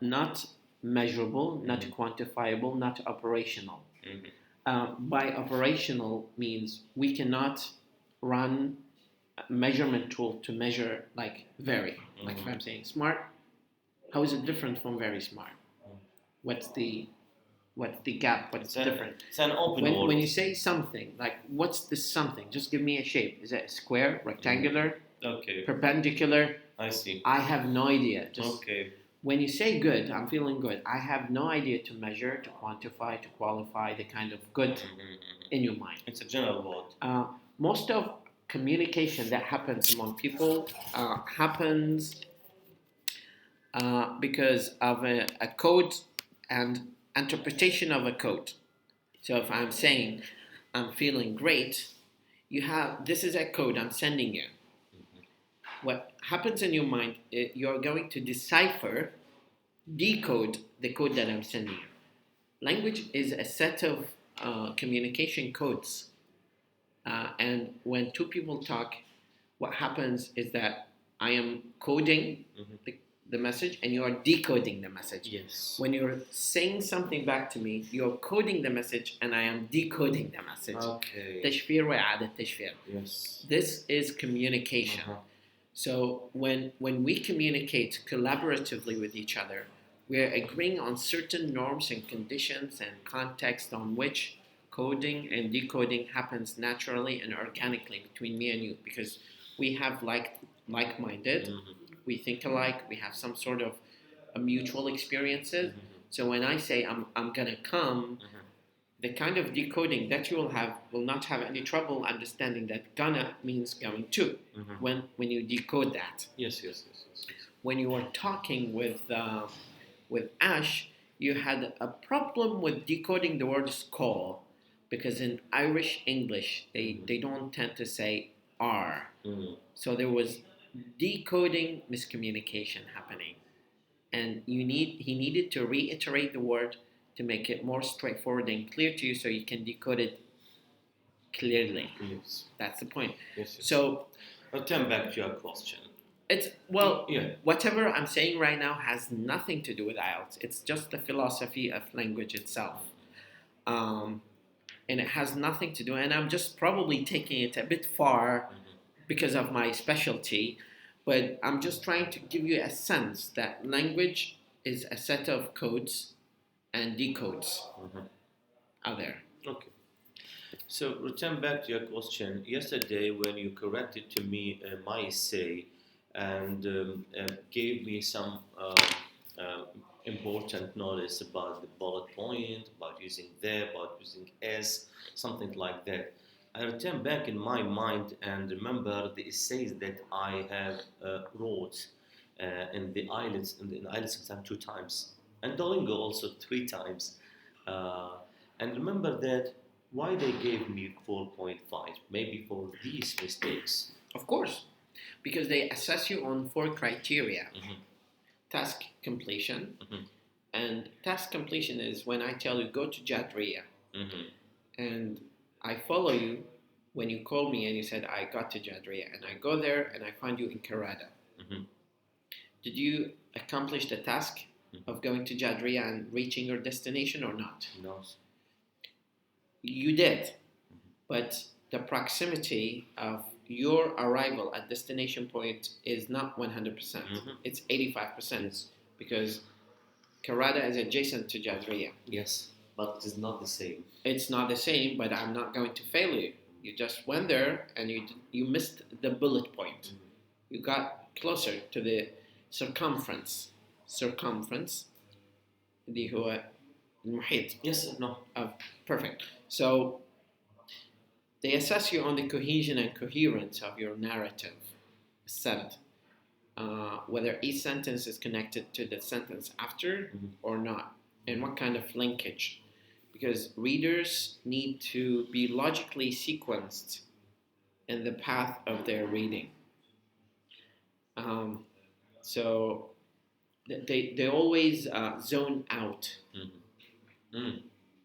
not measurable, not quantifiable, not operational. By operational means we cannot run a measurement tool to measure like very. Like if I'm saying smart, how is it different from very smart? What's the gap? What's different? It's an open word. When you say something, like what's this something? Just give me a shape. Is it a square, rectangular, Okay. perpendicular? I see. I have no idea. Just Okay. when you say good, I'm feeling good. I have no idea to measure, to quantify, to qualify the kind of good in your mind. It's a general word. Most of communication that happens among people happens because of a code and interpretation of a code. So if I'm saying I'm feeling great, this is a code I'm sending you. What happens in your mind, you're going to decode the code that I'm sending you. Language is a set of communication codes. And when two people talk, what happens is that I am coding the message and you are decoding the message. Yes. When you're saying something back to me, you're coding the message and I am decoding the message. Okay. تشفير وإعادة تشفير. Yes. This is communication. So when we communicate collaboratively with each other, we're agreeing on certain norms and conditions and context on which coding and decoding happens naturally and organically between me and you, because we have like-minded, we think alike, we have some sort of mutual experiences. So when I say I'm gonna come, the kind of decoding that you will not have any trouble understanding that gonna means going to when you decode that. Yes. When you were talking with Ash, you had a problem with decoding the word call, because in Irish English they don't tend to say R. So there was decoding miscommunication happening, and he needed to reiterate the word to make it more straightforward and clear to you so you can decode it clearly. Yes. That's the point. Yes. So I'll turn back to your question. it's whatever I'm saying right now has nothing to do with IELTS. It's just the philosophy of language itself. And it has nothing to do, and I'm just probably taking it a bit far because of my specialty, but I'm just trying to give you a sense that language is a set of codes and decodes out there. Okay. So return back to your question. Yesterday, when you corrected to me my essay and gave me some important knowledge about the bullet point, about using there, about using as, something like that, I return back in my mind and remember the essays that I have wrote in the IELTS exam 2 times, and Duolingo also 3 times, and remember that why they gave me 4.5, maybe for these mistakes. Of course, because they assess you on 4 criteria. Task completion, and task completion is when I tell you go to Jadria, and I follow you when you call me and you said I got to Jadria, and I go there and I find you in Karada. Did you accomplish the task of going to Jadria and reaching your destination or not? No. You did, but the proximity of your arrival at destination point is not 100%. It's 85%, because Karada is adjacent to Jadria. Yes, but it is not the same. It's not the same, but I'm not going to fail you. You just went there and you missed the bullet point. you got closer to the circumference. اللي هو المحيط. Yes, no. Perfect. So they assess you on the cohesion and coherence of your narrative said, whether each sentence is connected to the sentence after or not, and what kind of linkage. Because readers need to be logically sequenced in the path of their reading. So they always zone out,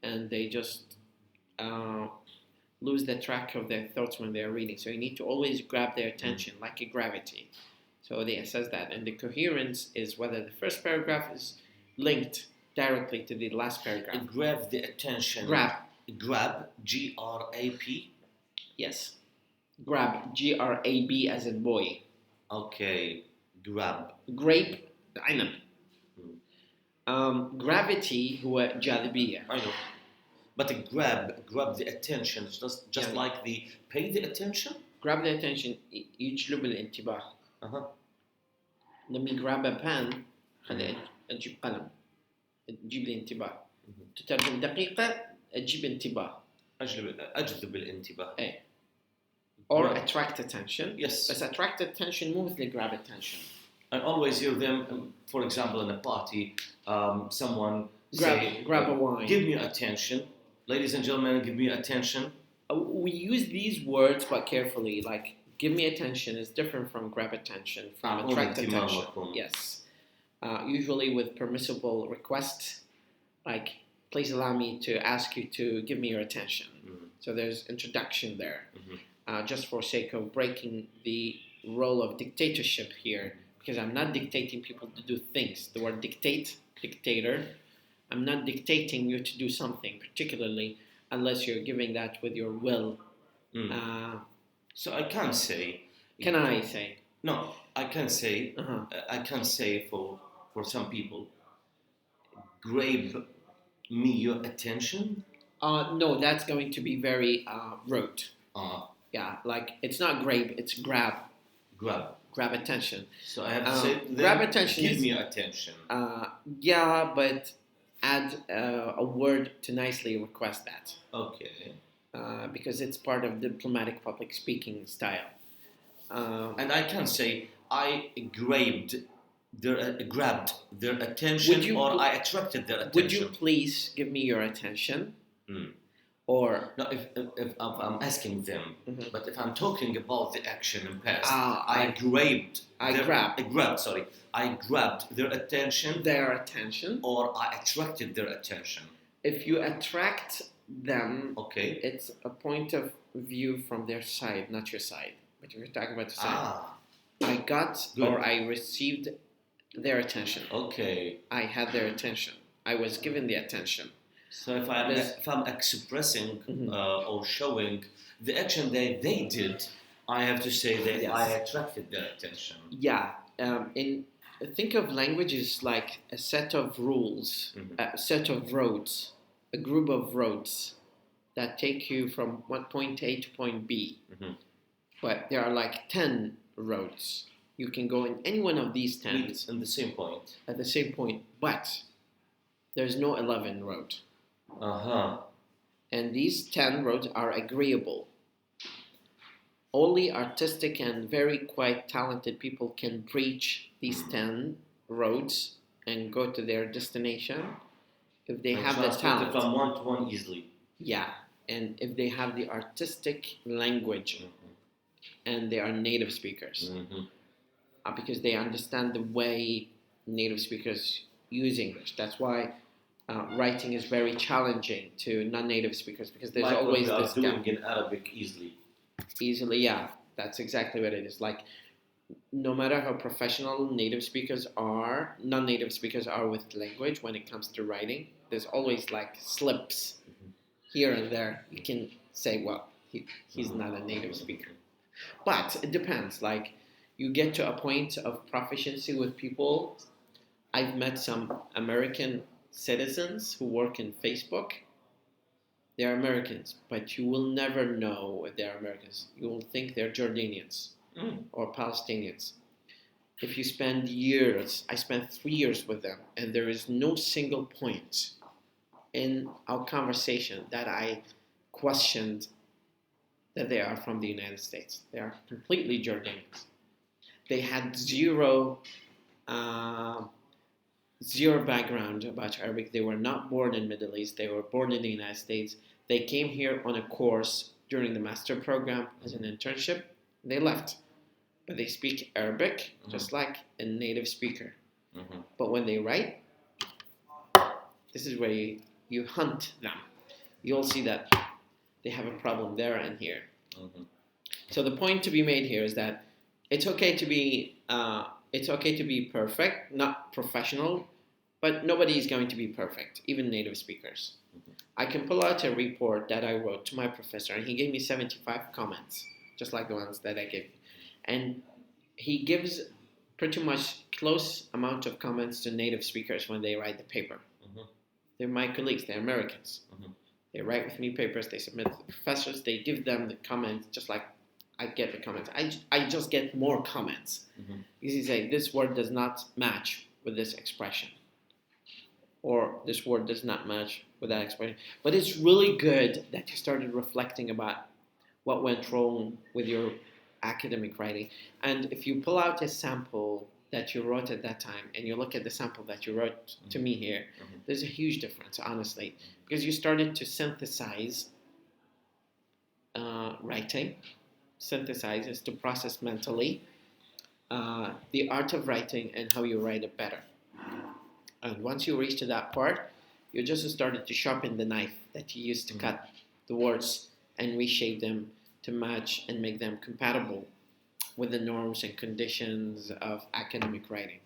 and they just lose the track of their thoughts when they're reading. So you need to always grab their attention, like a gravity. So they assess that. And the coherence is whether the first paragraph is linked directly to the last paragraph. It grabs the attention. Grab. Grab. Yes. Grab. Grab as in boy. Okay. Grab. Grape. عنب. Gravity هو جاذبية. I know. But grab the attention, just يعني. like the pay the attention. Grab the attention يجلب الانتباه. لما grab a pen هذا تجيب قلم تجيب الانتباه. تترجم دقيقة تجيب انتباه. أجذب الانتباه. إيه. Or attract attention. Yes. بس attract attention مو مثل grab attention. I always hear them, for example, in a party, someone grab a wine. Give me attention. Ladies and gentlemen, give me attention. We use these words but carefully. Like, give me attention is different from grab attention, from attract attention. Yes. Usually with permissible requests, like, please allow me to ask you to give me your attention. So there's introduction there. Just for sake of breaking the role of dictatorship here, because I'm not dictating people to do things. The word dictator, I'm not dictating you to do something particularly unless you're giving that with your will. So I can't say. Can I say? No, I can say. I can say for some people, grab me your attention. No, that's going to be very rote. Yeah, like it's not grab, it's grab. Grab attention. So I have to say, grab attention. Give me attention. Yeah, but add a word to nicely request that. Okay. Because it's part of diplomatic public speaking style. And I can say I grabbed their attention, or I attracted their attention. Would you please give me your attention? Or no, if I'm asking them, but if I'm talking about the action in past, I grabbed their attention. Or I attracted their attention. If you attract them, okay, it's a point of view from their side, not your side. But if you're talking about the side, I got or I received their attention. Okay, I had their attention. I was given the attention. So if I'm expressing or showing the action that they did, I have to say that I attracted their attention. Yeah. Think of language as like a set of rules, a set of roads, a group of roads that take you from point A to point B. But there are like 10 roads. You can go in any one of these 10. In the same point. At the same point. But there's no 11 road. And these 10 roads are agreeable. Only artistic and very quite talented people can breach these 10 roads and go to their destination if they have the talent. From one to one easily. Yeah, and if they have the artistic language and they are native speakers. Because they understand the way native speakers use English. That's why writing is very challenging to non-native speakers, because there's like always what we this are gap. doing in Arabic easily. Yeah, that's exactly what it is. Like, no matter how professional native speakers are, non-native speakers are with language when it comes to writing, there's always like slips here and there. You can say, well, he's not a native speaker. But it depends. Like, you get to a point of proficiency with people. I've met some American citizens who work in Facebook. They're Americans, but you will never know if they're Americans. You will think they're Jordanians. or Palestinians. If you spend years, I spent 3 years with them, and there is no single point in our conversation that I questioned that they are from the United States. They are completely Jordanians. They had zero background about Arabic. They were not born in Middle East. They were born in the United States. They came here on a course during the master program as an internship. They left. But they speak Arabic just like a native speaker. But when they write, this is where you hunt them. You'll see that they have a problem there and here. So the point to be made here is that it's okay to be perfect, not professional, but nobody is going to be perfect, even native speakers. I can pull out a report that I wrote to my professor, and he gave me 75 comments, just like the ones that I gave. And he gives pretty much close amount of comments to native speakers when they write the paper. They're my colleagues, they're Americans. They write with me papers, they submit to the professors, they give them the comments just like I get the comments. I just get more comments. Because you say, this word does not match with this expression. Or this word does not match with that expression. But it's really good that you started reflecting about what went wrong with your academic writing. And if you pull out a sample that you wrote at that time and you look at the sample that you wrote to me here, there's a huge difference, honestly. Because you started to synthesize writing. Synthesize is to process mentally the art of writing and how you write it better. And once you reach to that part, you just started to sharpen the knife that you used to cut the words and reshape them to match and make them compatible with the norms and conditions of academic writing.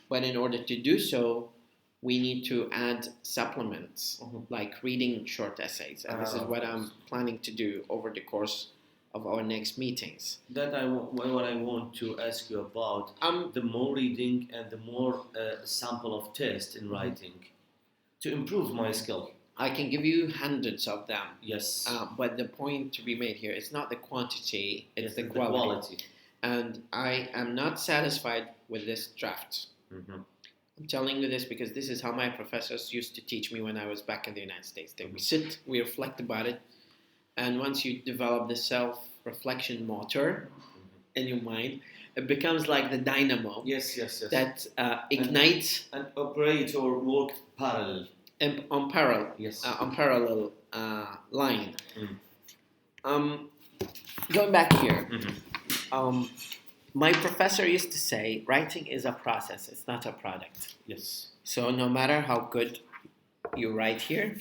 But in order to do so, we need to add supplements, like reading short essays. And this is what I'm planning to do over the course of our next meetings. What I want to ask you about, the more reading and the more sample of test in writing to improve my skill. I can give you hundreds of them. Yes. But the point to be made here is not the quantity, it's the quality. And I am not satisfied with this draft. I'm telling you this because this is how my professors used to teach me when I was back in the United States. We sit, we reflect about it, and once you develop the self-reflection motor in your mind, it becomes like the dynamo that ignites and operate or work parallel. On parallel line. Going back here, my professor used to say, writing is a process, it's not a product. Yes. So no matter how good you write here,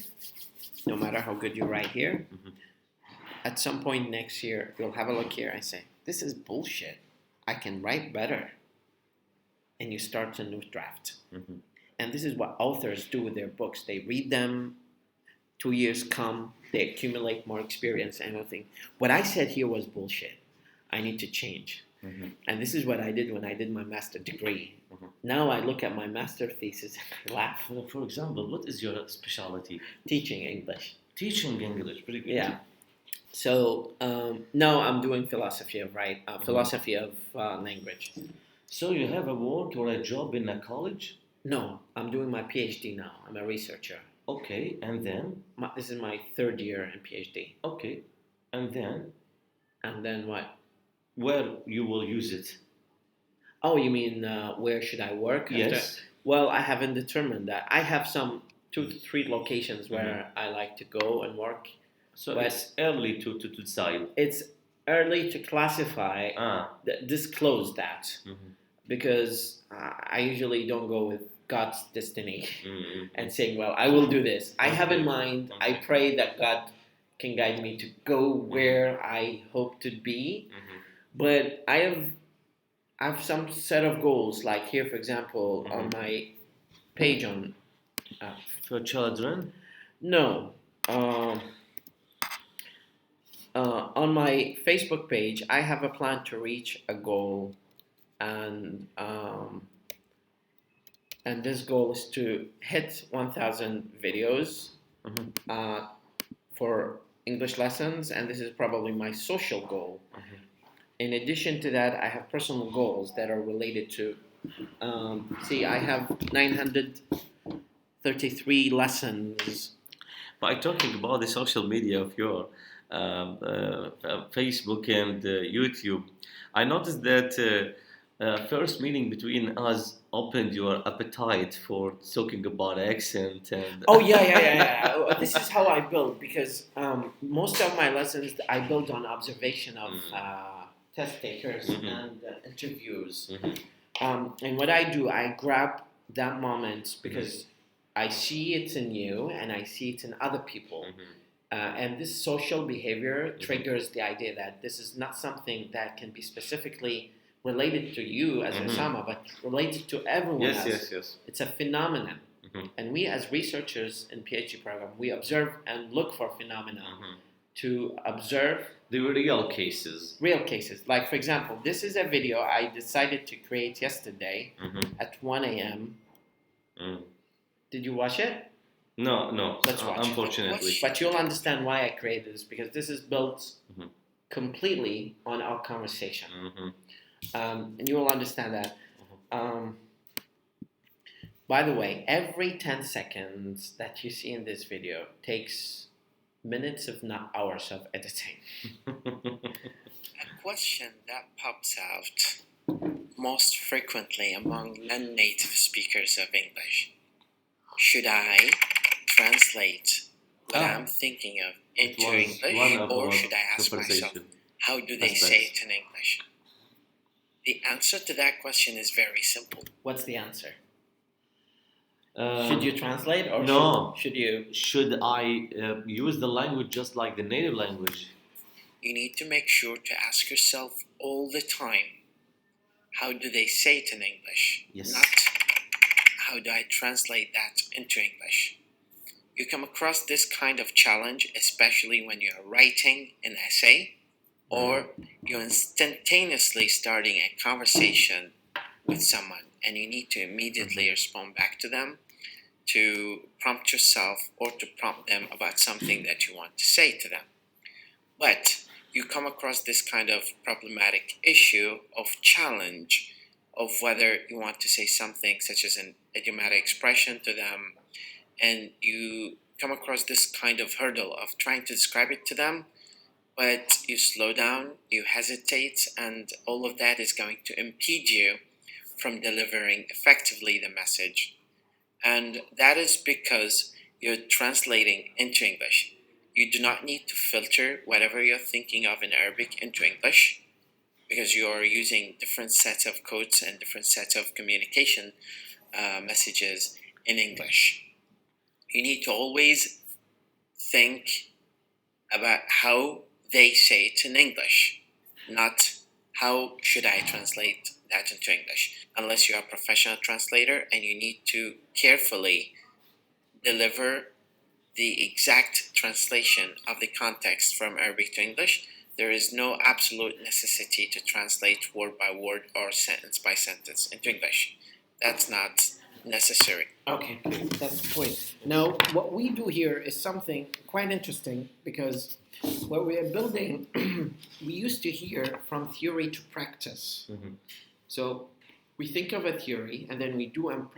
at some point next year, you'll have a look here and say, this is bullshit. I can write better. And you start a new draft. And this is what authors do with their books. They read them, 2 years come, they accumulate more experience and everything. What I said here was bullshit. I need to change. And this is what I did when I did my master degree. Now I look at my master thesis and I laugh. For example, what is your specialty? Teaching English. Teaching English, pretty good. Yeah. So now I'm doing philosophy of language. So you have a work or a job in a college? No, I'm doing my PhD now. I'm a researcher. Okay, and then? This is my 3rd year in PhD. Okay, and then? And then what? Where you will use it? Oh, you mean where should I work? Yes. Well, I haven't determined that. I have some 2 to 3 locations where I like to go and work. So it's early to decide. It's early to classify, disclose that, because I usually don't go with God's destiny and saying, well, I will do this. I have in mind, I pray that God can guide me to go where I hope to be, but I have some set of goals, like here, for example, on my page on... For children? No. On my Facebook page, I have a plan to reach a goal, and this goal is to hit 1,000 videos for English lessons, and this is probably my social goal. in addition to that, I have personal goals that are related to. I have 933 lessons. By talking about the social media of your Facebook and YouTube, I noticed that first meeting between us opened your appetite for talking about accent and. Oh yeah. This is how I build, because most of my lessons I build on observation of test takers and interviews. And what I do, I grab that moment because I see it in you and I see it in other people. And this social behavior triggers the idea that this is not something that can be specifically related to you as Osama, but related to everyone else. Yes. It's a phenomenon. And we as researchers in PhD program, we observe and look for phenomena to observe the real cases. Real cases. Like, for example, this is a video I decided to create yesterday at 1 a.m. Did you watch it? No. Let's watch unfortunately. it. But you'll understand why I created this, because this is built completely on our conversation. And you will understand that. By the way, every 10 seconds that you see in this video takes minutes, if not hours, of editing. A question that pops out most frequently among non-native speakers of English. Should I translate what I'm thinking of into English, or should I ask myself, how do they say it in English? The answer to that question is very simple. What's the answer? Should you translate, or should you? Should I use the language just like the native language? You need to make sure to ask yourself all the time, how do they say it in English? Yes. Not how do I translate that into English? You come across this kind of challenge, especially when you're writing an essay, or you're instantaneously starting a conversation with someone, and you need to immediately respond back to them, to prompt yourself or to prompt them about something that you want to say to them. But you come across this kind of problematic issue of challenge of whether you want to say something such as an idiomatic expression to them, and you come across this kind of hurdle of trying to describe it to them, but you slow down, you hesitate, and all of that is going to impede you from delivering effectively the message. And that is because you're translating into English. You do not need to filter whatever you're thinking of in Arabic into English, because you are using different sets of codes and different sets of communication messages in English. You need to always think about how they say it in English, not how should I translate that into English, unless you're a professional translator and you need to carefully deliver the exact translation of the context from Arabic to English. There is no absolute necessity to translate word by word or sentence by sentence into English. That's not necessary. Okay, that's the point. Now, what we do here is something quite interesting, because what we are building, we used to hear from theory to practice. So we think of a theory, and then we do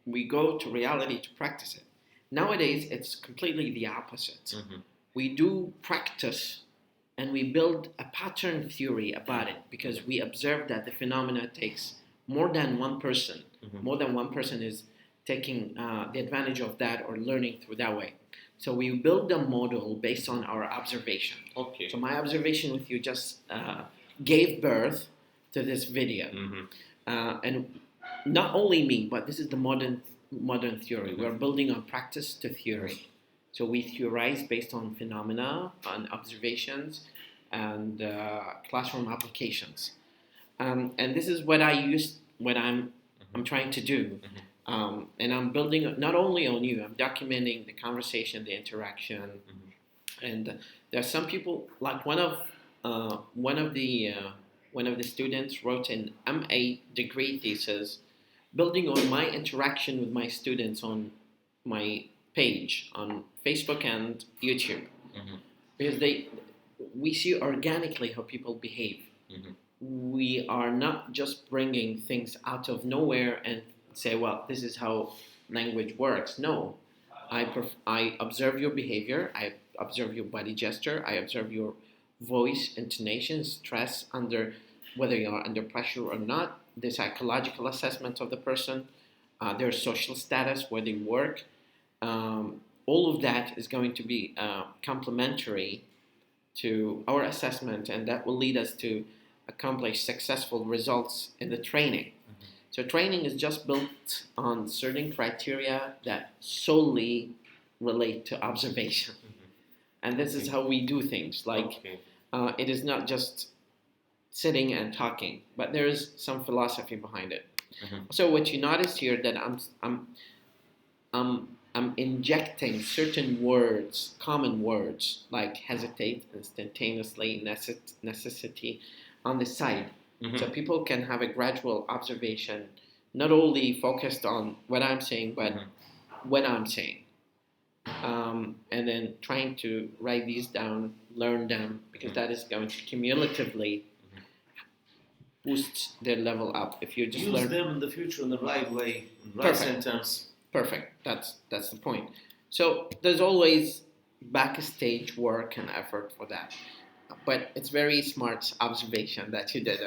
we go to reality to practice it. Nowadays, it's completely the opposite. We do practice, and we build a pattern theory about it, because we observe that the phenomena takes more than one person. More than one person is taking the advantage of that or learning through that way. So we build a model based on our observation. Okay. So my observation with you just gave birth to this video. And not only me, but this is the modern theory. We're building on practice to theory. So we theorize based on phenomena, on observations, and classroom applications. And this is what I'm trying to do. And I'm building not only on you, I'm documenting the conversation, the interaction. And there are some people, like one of the students wrote an MA degree thesis building on my interaction with my students on my page on Facebook and YouTube. Because we see organically how people behave. Mhm. We are not just bringing things out of nowhere and say, well, this is how language works. No, I observe your behavior, I observe your body gesture, I observe your voice, intonation, stress, under whether you are under pressure or not, the psychological assessment of the person, their social status, where they work. All of that is going to be complementary to our assessment, and that will lead us to accomplish successful results in the training. So training is just built on certain criteria that solely relate to observation. And this is how we do things. Like, it is not just sitting and talking, but there is some philosophy behind it. So what you notice here that I'm injecting certain words, common words like hesitate, instantaneously, necessity, on the side. So people can have a gradual observation, not only focused on what I'm saying, but when I'm saying. And then trying to write these down, learn them, because that is going to cumulatively boost their level up. If you just Use learn them in the future in the right way, right Perfect. sentence. Perfect. That's the point. So there's always backstage work and effort for that, but it's very smart observation that you did.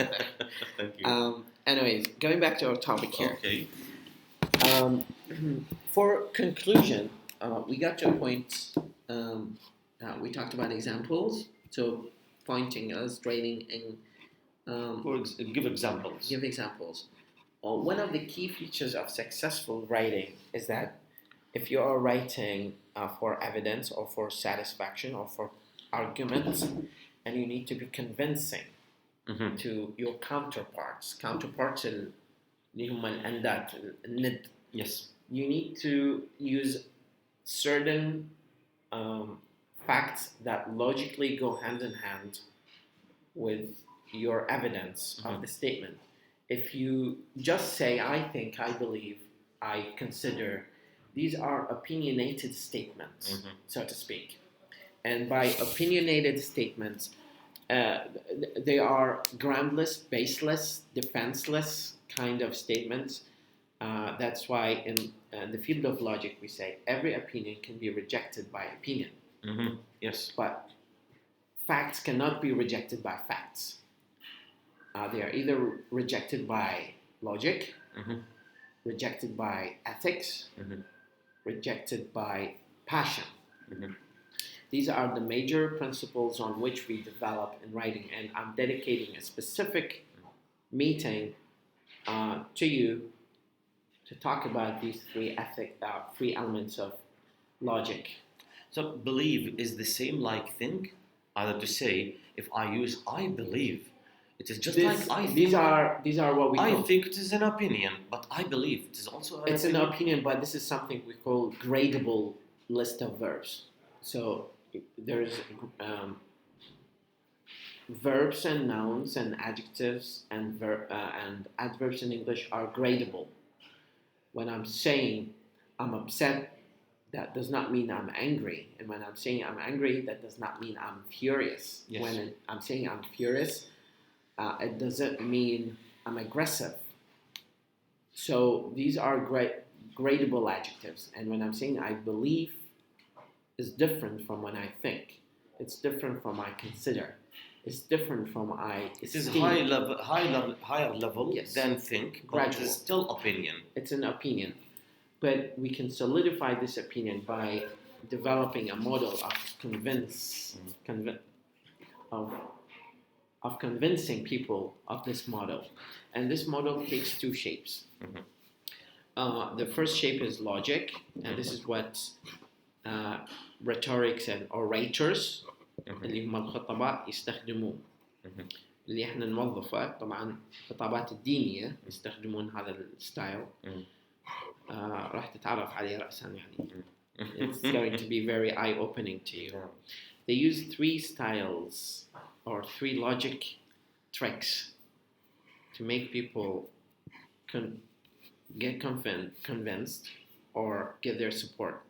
Thank you. Anyways, going back to our topic here. Okay. For conclusion, we got to a point. We talked about examples, so pointing, illustrating, and Give examples. give examples. One of the key features of successful writing is that if you are writing for evidence or for satisfaction or for arguments, and you need to be convincing to your counterparts, اللي هم الأندات, الند. Yes. You need to use certain facts that logically go hand in hand with your evidence of the statement. If you just say, I think, I believe, I consider, these are opinionated statements, so to speak. And by opinionated statements, they are groundless, baseless, defenseless kind of statements. That's why in the field of logic we say every opinion can be rejected by opinion. Yes. But facts cannot be rejected by facts. They are either rejected by logic, rejected by ethics, rejected by passion. These are the major principles on which we develop in writing, and I'm dedicating a specific meeting to you to talk about these three elements of logic. So believe is the same like think. Either to say, if I use I believe, it is just like I think. These are what we I call. think it is an opinion, but I believe it is also an It's opinion. an opinion, but this is something we call gradable list of verbs. So there's verbs and nouns and adjectives and adverbs in English are gradable. When I'm saying I'm upset, that does not mean I'm angry. And when I'm saying I'm angry, that does not mean I'm furious. Yes. When I'm saying I'm furious, it doesn't mean I'm aggressive. So these are gradable adjectives. And when I'm saying I believe, is different from when I think. It's different from I consider. It's different from I It is esteem. higher level Yes. than think, but Gradual. it is still opinion. It's an opinion. But we can solidify this opinion by developing a model of convincing people of this model. And this model takes two shapes. The first shape is logic, and this is what rhetorics and orators اللي هم الخطباء يستخدموه. اللي احنا نوظفه طبعا الخطابات الدينية يستخدمون هذا الستايل. راح تتعرف عليه رأسا يعني. It's going to be very eye-opening to you. They use three styles or three logic tricks to make people get convinced or get their support.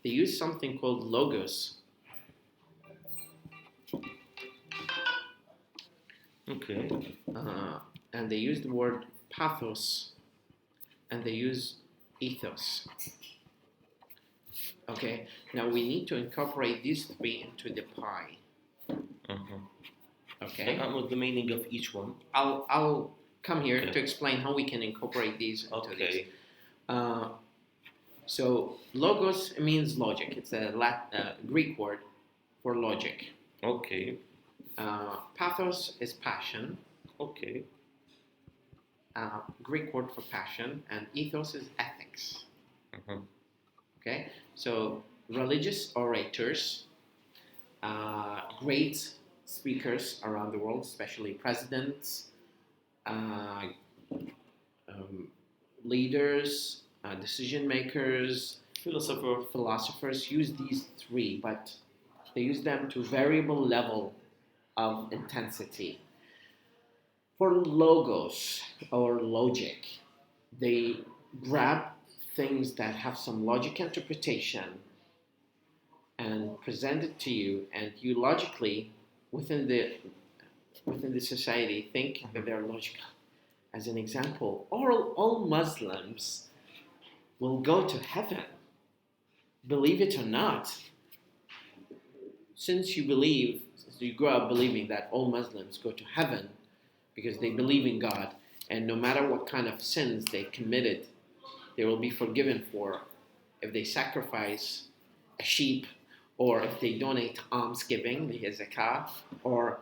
They use something called logos. Okay. And they use the word pathos, and they use ethos. Okay, now we need to incorporate these three into the pie. Okay, And what's the meaning of each one? I'll come here Okay. to explain how we can incorporate these into Okay. these. So logos means logic. It's a Greek word for logic. Okay. Pathos is passion. Okay. Greek word for passion, and ethos is ethics. Mhm. Okay, so religious orators, great speakers around the world, especially presidents, leaders, decision makers, philosophers use these three, but they use them to variable level of intensity. For logos or logic, they grab things that have some logic interpretation and present it to you, and you logically within the society think that they're logical. As an example, all Muslims will go to heaven, believe it or not. Since you grow up believing that all Muslims go to heaven because they believe in God, and no matter what kind of sins they committed, they will be forgiven for if they sacrifice a sheep, or if they donate almsgiving, the zakah, or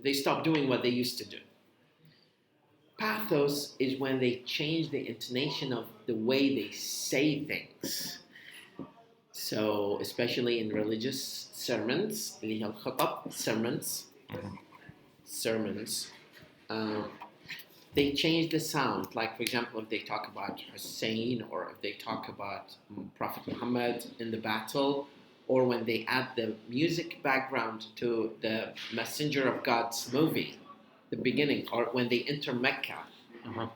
they stop doing what they used to do. Pathos is when they change the intonation of the way they say things. So, especially in religious sermons, اللي هي الخطب, sermons, they change the sound. Like, for example, if they talk about Hussein, or if they talk about Prophet Muhammad in the battle, or when they add the music background to the Messenger of God's movie, the beginning, or when they enter Mecca,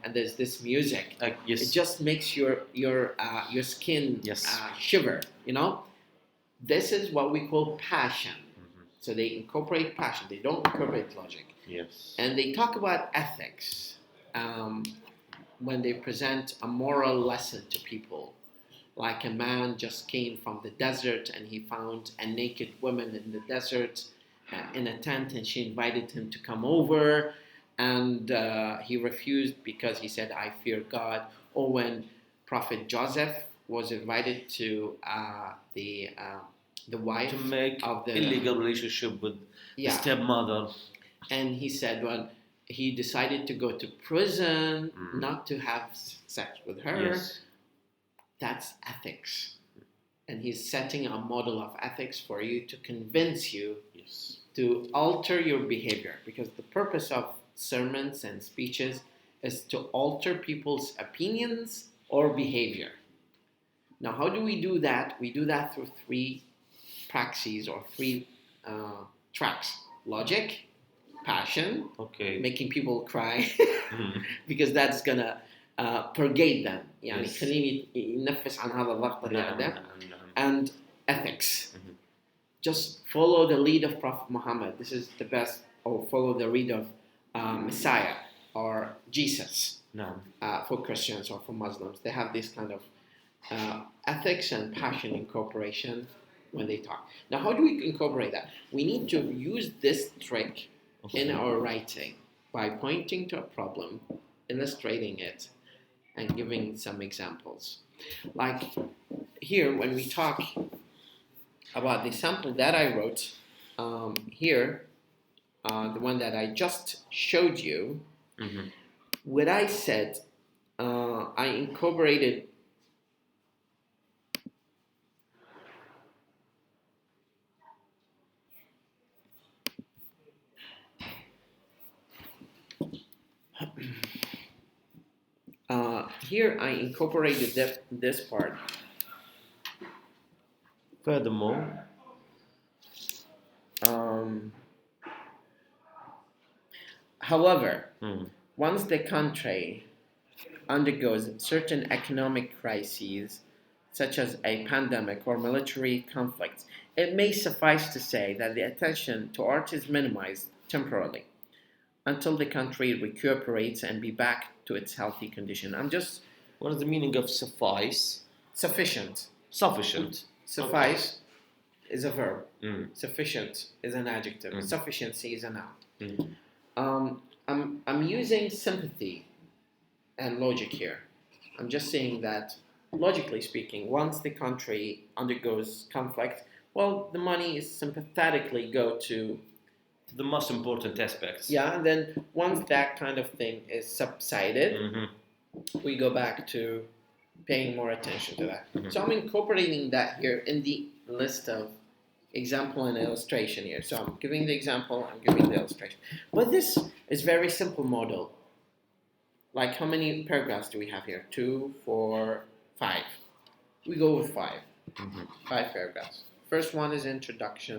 and there's this music, Yes. it just makes your skin Yes. shiver. You know, this is what we call passion. So they incorporate passion. They don't incorporate logic. Yes. And they talk about ethics when they present a moral lesson to people. Like a man just came from the desert and he found a naked woman in the desert in a tent, and she invited him to come over, and he refused because he said, "I fear God." Or when Prophet Joseph was invited to the wife To make of the illegal relationship with the yeah, stepmother. and he said, well, he decided to go to prison, not to have sex with her. Yes. That's ethics. And he's setting a model of ethics for you to convince you Yes. to alter your behavior. Because the purpose of sermons and speeches is to alter people's opinions or behavior. Now, how do we do that? We do that through three praxis, or three tracks: logic, passion, Okay. making people cry because that's gonna purgate them. يعني Yes. خليني ينفس عن هذا الضغط اللي عنده. And ethics. Just follow the lead of Prophet Muhammad. This is the best. Or follow the lead of Messiah or Jesus. No. For Christians or for Muslims, they have this kind of ethics and passion incorporation when they talk. Now, how do we incorporate that? We need to use this trick in our writing by pointing to a problem, illustrating it, and giving some examples. Like here, when we talk about the sample that I wrote here, the one that I just showed you, what I said, I incorporated here I incorporated this part. Furthermore, however, once the country undergoes certain economic crises, such as a pandemic or military conflict, it may suffice to say that the attention to art is minimized temporarily until the country recuperates and be back to its healthy condition. I'm just What is the meaning of suffice? sufficient. Sufficient. Suffice is a verb. Mm. Sufficient is an adjective. Mm. Sufficiency is a noun. Mm. I'm using sympathy and logic here. I'm just saying that, logically speaking, once the country undergoes conflict, well, the money is sympathetically go to, The most important aspects. yeah, and then once that kind of thing is subsided, Mhm. we go back to paying more attention to that. Mhm. So I'm incorporating that here in the list of example and illustration here. So I'm giving the example, I'm giving the illustration. But this is very simple model. Like how many paragraphs do we have here? 2, 4, 5. We go with 5. Mhm. 5 paragraphs. First one is introduction.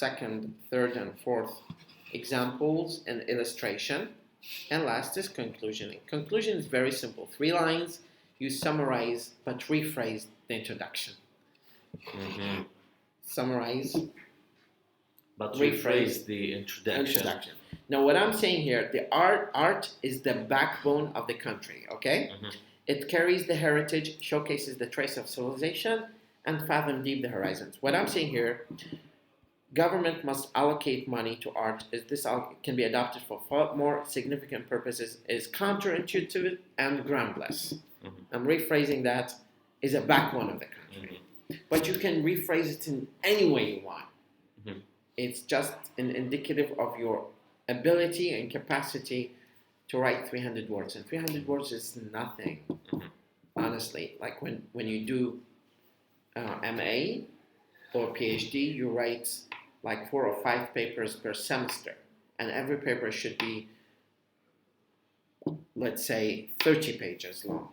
Second, third, and fourth, examples and illustration. And last is conclusion. Conclusion is very simple. 3 lines, you summarize but rephrase the introduction. Mhm. Summarize, But Rephrase rephrase the introduction. Now what I'm saying here, the art is the backbone of the country, okay? Mhm. It carries the heritage, showcases the trace of civilization, and fathom deep the horizons. What I'm saying here, government must allocate money to art, as this can be adopted for far more significant purposes, is counterintuitive and groundless. Mhm. I'm rephrasing that, is a backbone of the country. But you can rephrase it in any way you want. Mhm. It's just an indicative of your ability and capacity to write 300 words. And 300 words is nothing, honestly. Like when you do MA or PhD, you write like 4 or 5 papers per semester. And every paper should be, let's say, 30 pages long.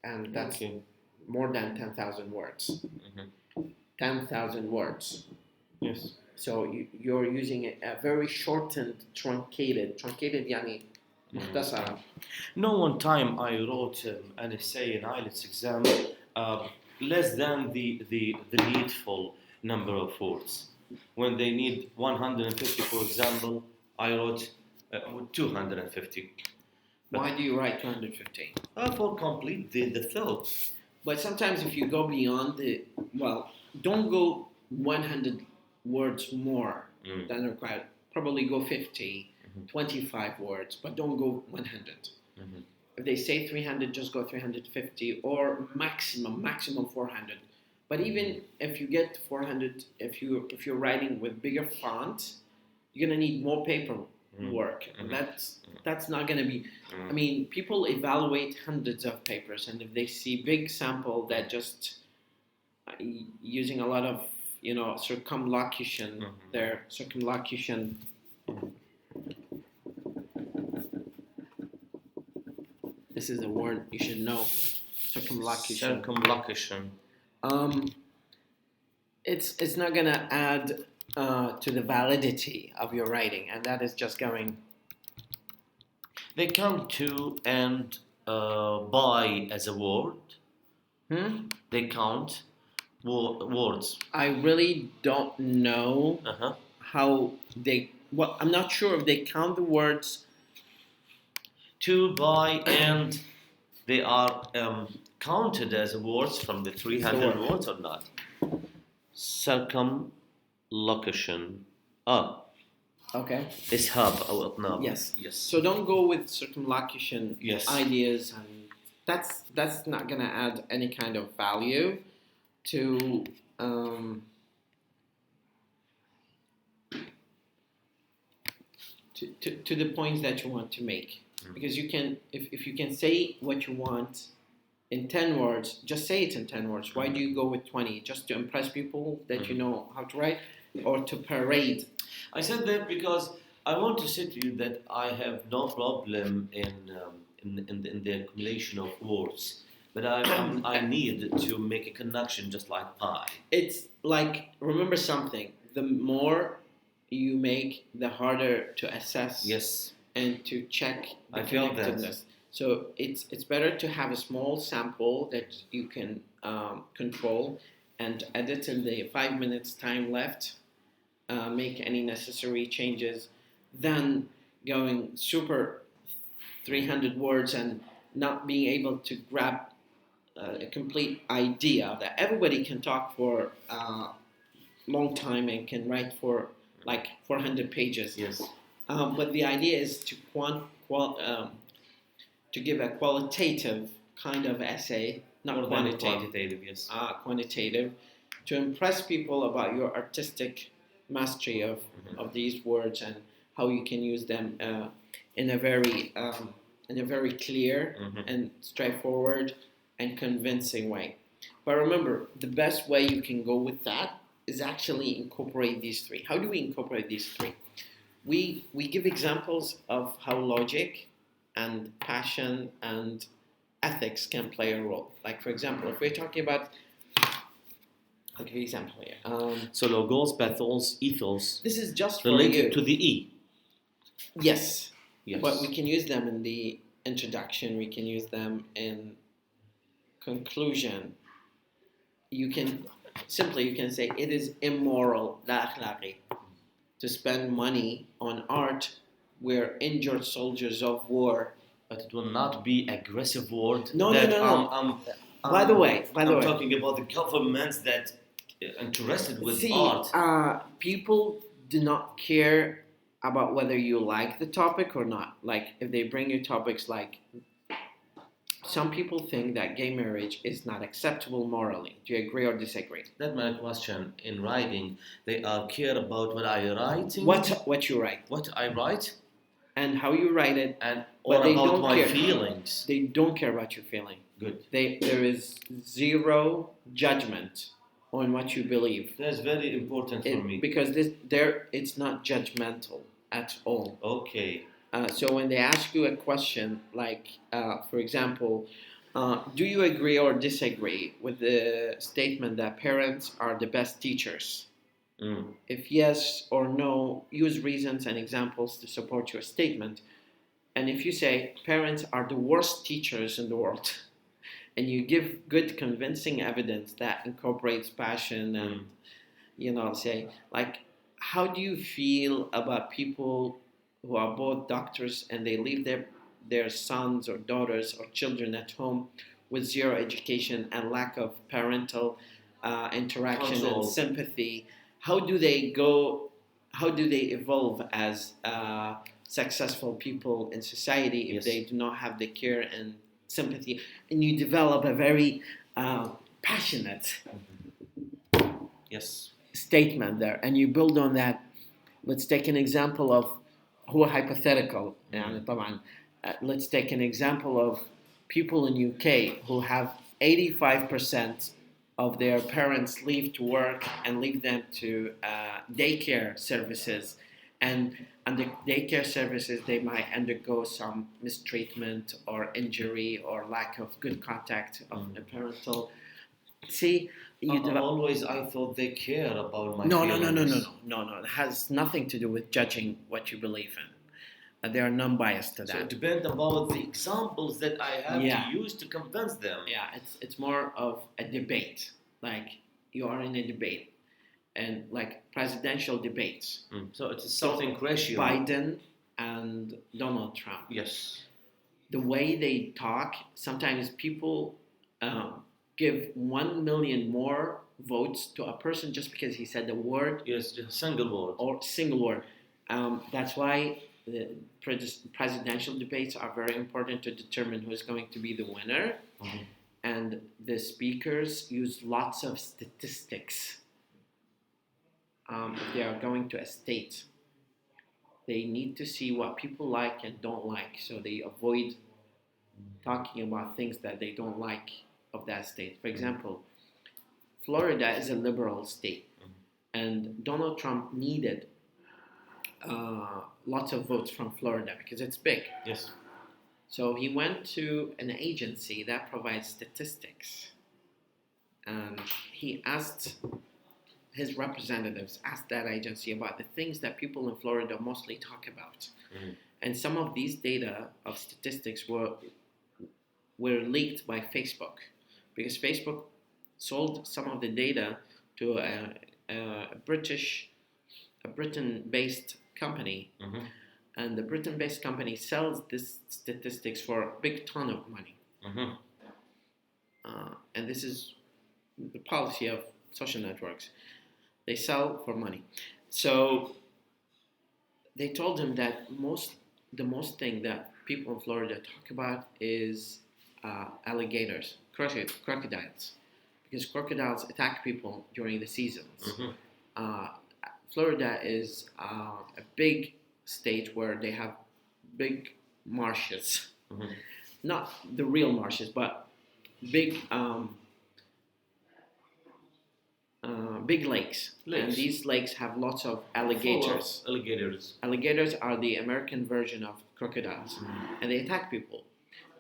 And that's Okay. more than 10,000 words. Mhm. 10,000 words. Yes. So you're using a very shortened, truncated يعني مختصرة. No, one time I wrote an essay in IELTS exam less than the needful number of words. When they need 150, for example, I wrote 250. Why do you write 250? For complete the thought. But sometimes if you go beyond don't go 100 words more Mm. than required. Probably go 50, Mhm. 25 words, but don't go 100. Mhm. If they say 300, just go 350 or maximum 400. But even if you get 400, if you're writing with bigger font, you're gonna need more paperwork. Mhm. That's not gonna be. Mm. I mean, people evaluate hundreds of papers, and if they see big sample that just using a lot of circumlocution, Mhm. their circumlocution. This is a word you should know. Circumlocution. Circumlocution. It's not gonna add to the validity of your writing, and that is just going. They come to and by as a word. They count words. I really don't know Uh-huh. how they. Well, I'm not sure if they count the words. To, by, and they are counted as words from the 300 word. words or not. Circumlocution. Okay. Ishab أو إطناب. Yes. Yes. So don't go with circumlocution Yes. ideas, and that's not gonna add any kind of value to to the points that you want to make. Because you can, if you can say what you want in 10 words, just say it in 10 words. Why do you go with 20? Just to impress people that you know how to write, or to parade? I said that because I want to say to you that I have no problem in the accumulation of words, but I need to make a connection just like pie. It's like, remember something, the more you make, the harder to assess Yes. and to check the I feel that. connectedness. So it's better to have a small sample that you can control and edit in the 5 minutes time left, make any necessary changes, than going super 300 words and not being able to grab a complete idea that everybody can talk for a long time and can write for like 400 pages. Yes. But the idea is to to give a qualitative kind of essay, not More than quantitative. quantitative, yes. Quantitative, to impress people about your artistic mastery of these words and how you can use them in a very clear and straightforward and convincing way. But remember, the best way you can go with that is actually incorporate these three. How do we incorporate these three? We give examples of how logic and passion and ethics can play a role. Like, for example, if we're talking about, I'll give you an example here. So logos, pathos, ethos This is just for related you. to the E. Yes, Yes. but we can use them in the introduction. We can use them in conclusion. You can say it is immoral, لا أخلاقي, to spend money on art where injured soldiers of war. But it will not be aggressive word. No. By I'm the way, talking about the governments that interested with art. People do not care about whether you like the topic or not. Like, if they bring you topics like, some people think that gay marriage is not acceptable morally. Do you agree or disagree? That's my question. In writing, they are care about what I writing. What you write. What I write. And how you write it. And but or they about don't my care. feelings. They don't care about your feeling. Good. There is zero judgment on what you believe. That's very important for me. Because it's not judgmental at all. Okay. So when they ask you a question like, for example, do you agree or disagree with the statement that parents are the best teachers? If yes or no, use reasons and examples to support your statement. And if you say parents are the worst teachers in the world, and you give good convincing evidence that incorporates passion and, say, like, how do you feel about people who are both doctors and they leave their sons or daughters or children at home with zero education and lack of parental interaction Control. and sympathy? How do they evolve as successful people in society if Yes. they do not have the care and sympathy? And you develop a very passionate Yes. statement there, and you build on that. Let's take an example of who hypothetical. يعني طبعا, let's take an example of people in UK who have 85% of their parents leave to work and leave them to daycare services, and the daycare services they might undergo some mistreatment or injury or lack of good contact of the parental. See, Always I thought they care about my no. feelings. It has nothing to do with judging what you believe in. They are non-biased to So it that. depends about the examples that I have Yeah. to use to convince them. Yeah, it's more of a debate. Like, you are in a debate, and like presidential debates. So it is something ratio. Biden and Donald Trump. Yes. The way they talk, sometimes people give 1 million more votes to a person just because he said the word. Yes, just single word. Or single word. That's why the presidential debates are very important to determine who's going to be the winner. And the speakers use lots of statistics. If they are going to a state, they need to see what people like and don't like, so they avoid talking about things that they don't like of that state. For example, Florida is a liberal state, and Donald Trump needed lots of votes from Florida because it's big. Yes. So he went to an agency that provides statistics, and he asked his representatives, asked that agency about the things that people in Florida mostly talk about. And some of these data of statistics were were leaked by Facebook, because Facebook sold some of the data to a Britain-based company, Mhm. and the Britain-based company sells this statistics for a big ton of money. Mhm. And this is the policy of social networks. They sell for money. So they told him that the most thing that people in Florida talk about is alligators, crocodiles, because crocodiles attack people during the seasons. Mhm. Uh, Florida is a big state where they have big marshes, Mhm. not the real marshes, but big big lakes. And Lakes. these lakes have lots of Full alligators. of alligators. Alligators are the American version of crocodiles, and they attack people.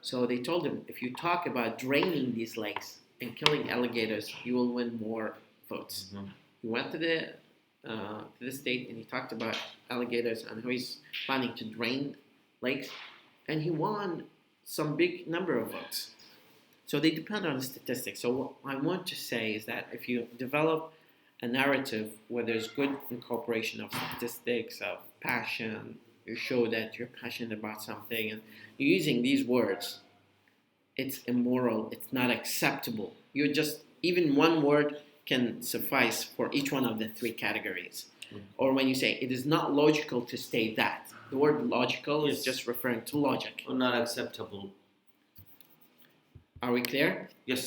So they told him, if you talk about draining these lakes and killing alligators, you will win more votes. Mhm. He went to the state and he talked about alligators and how he's planning to drain lakes, and he won some big number of votes. So they depend on the statistics. So what I want to say is that if you develop a narrative where there's good incorporation of statistics, of passion, you show that you're passionate about something, and you're using these words, it's immoral, it's not acceptable. You're just, even one word can suffice for each one of the three categories. Or when you say it is not logical to state that, the word logical is Yes. just referring to logic. Or not acceptable. Are we clear? Yes.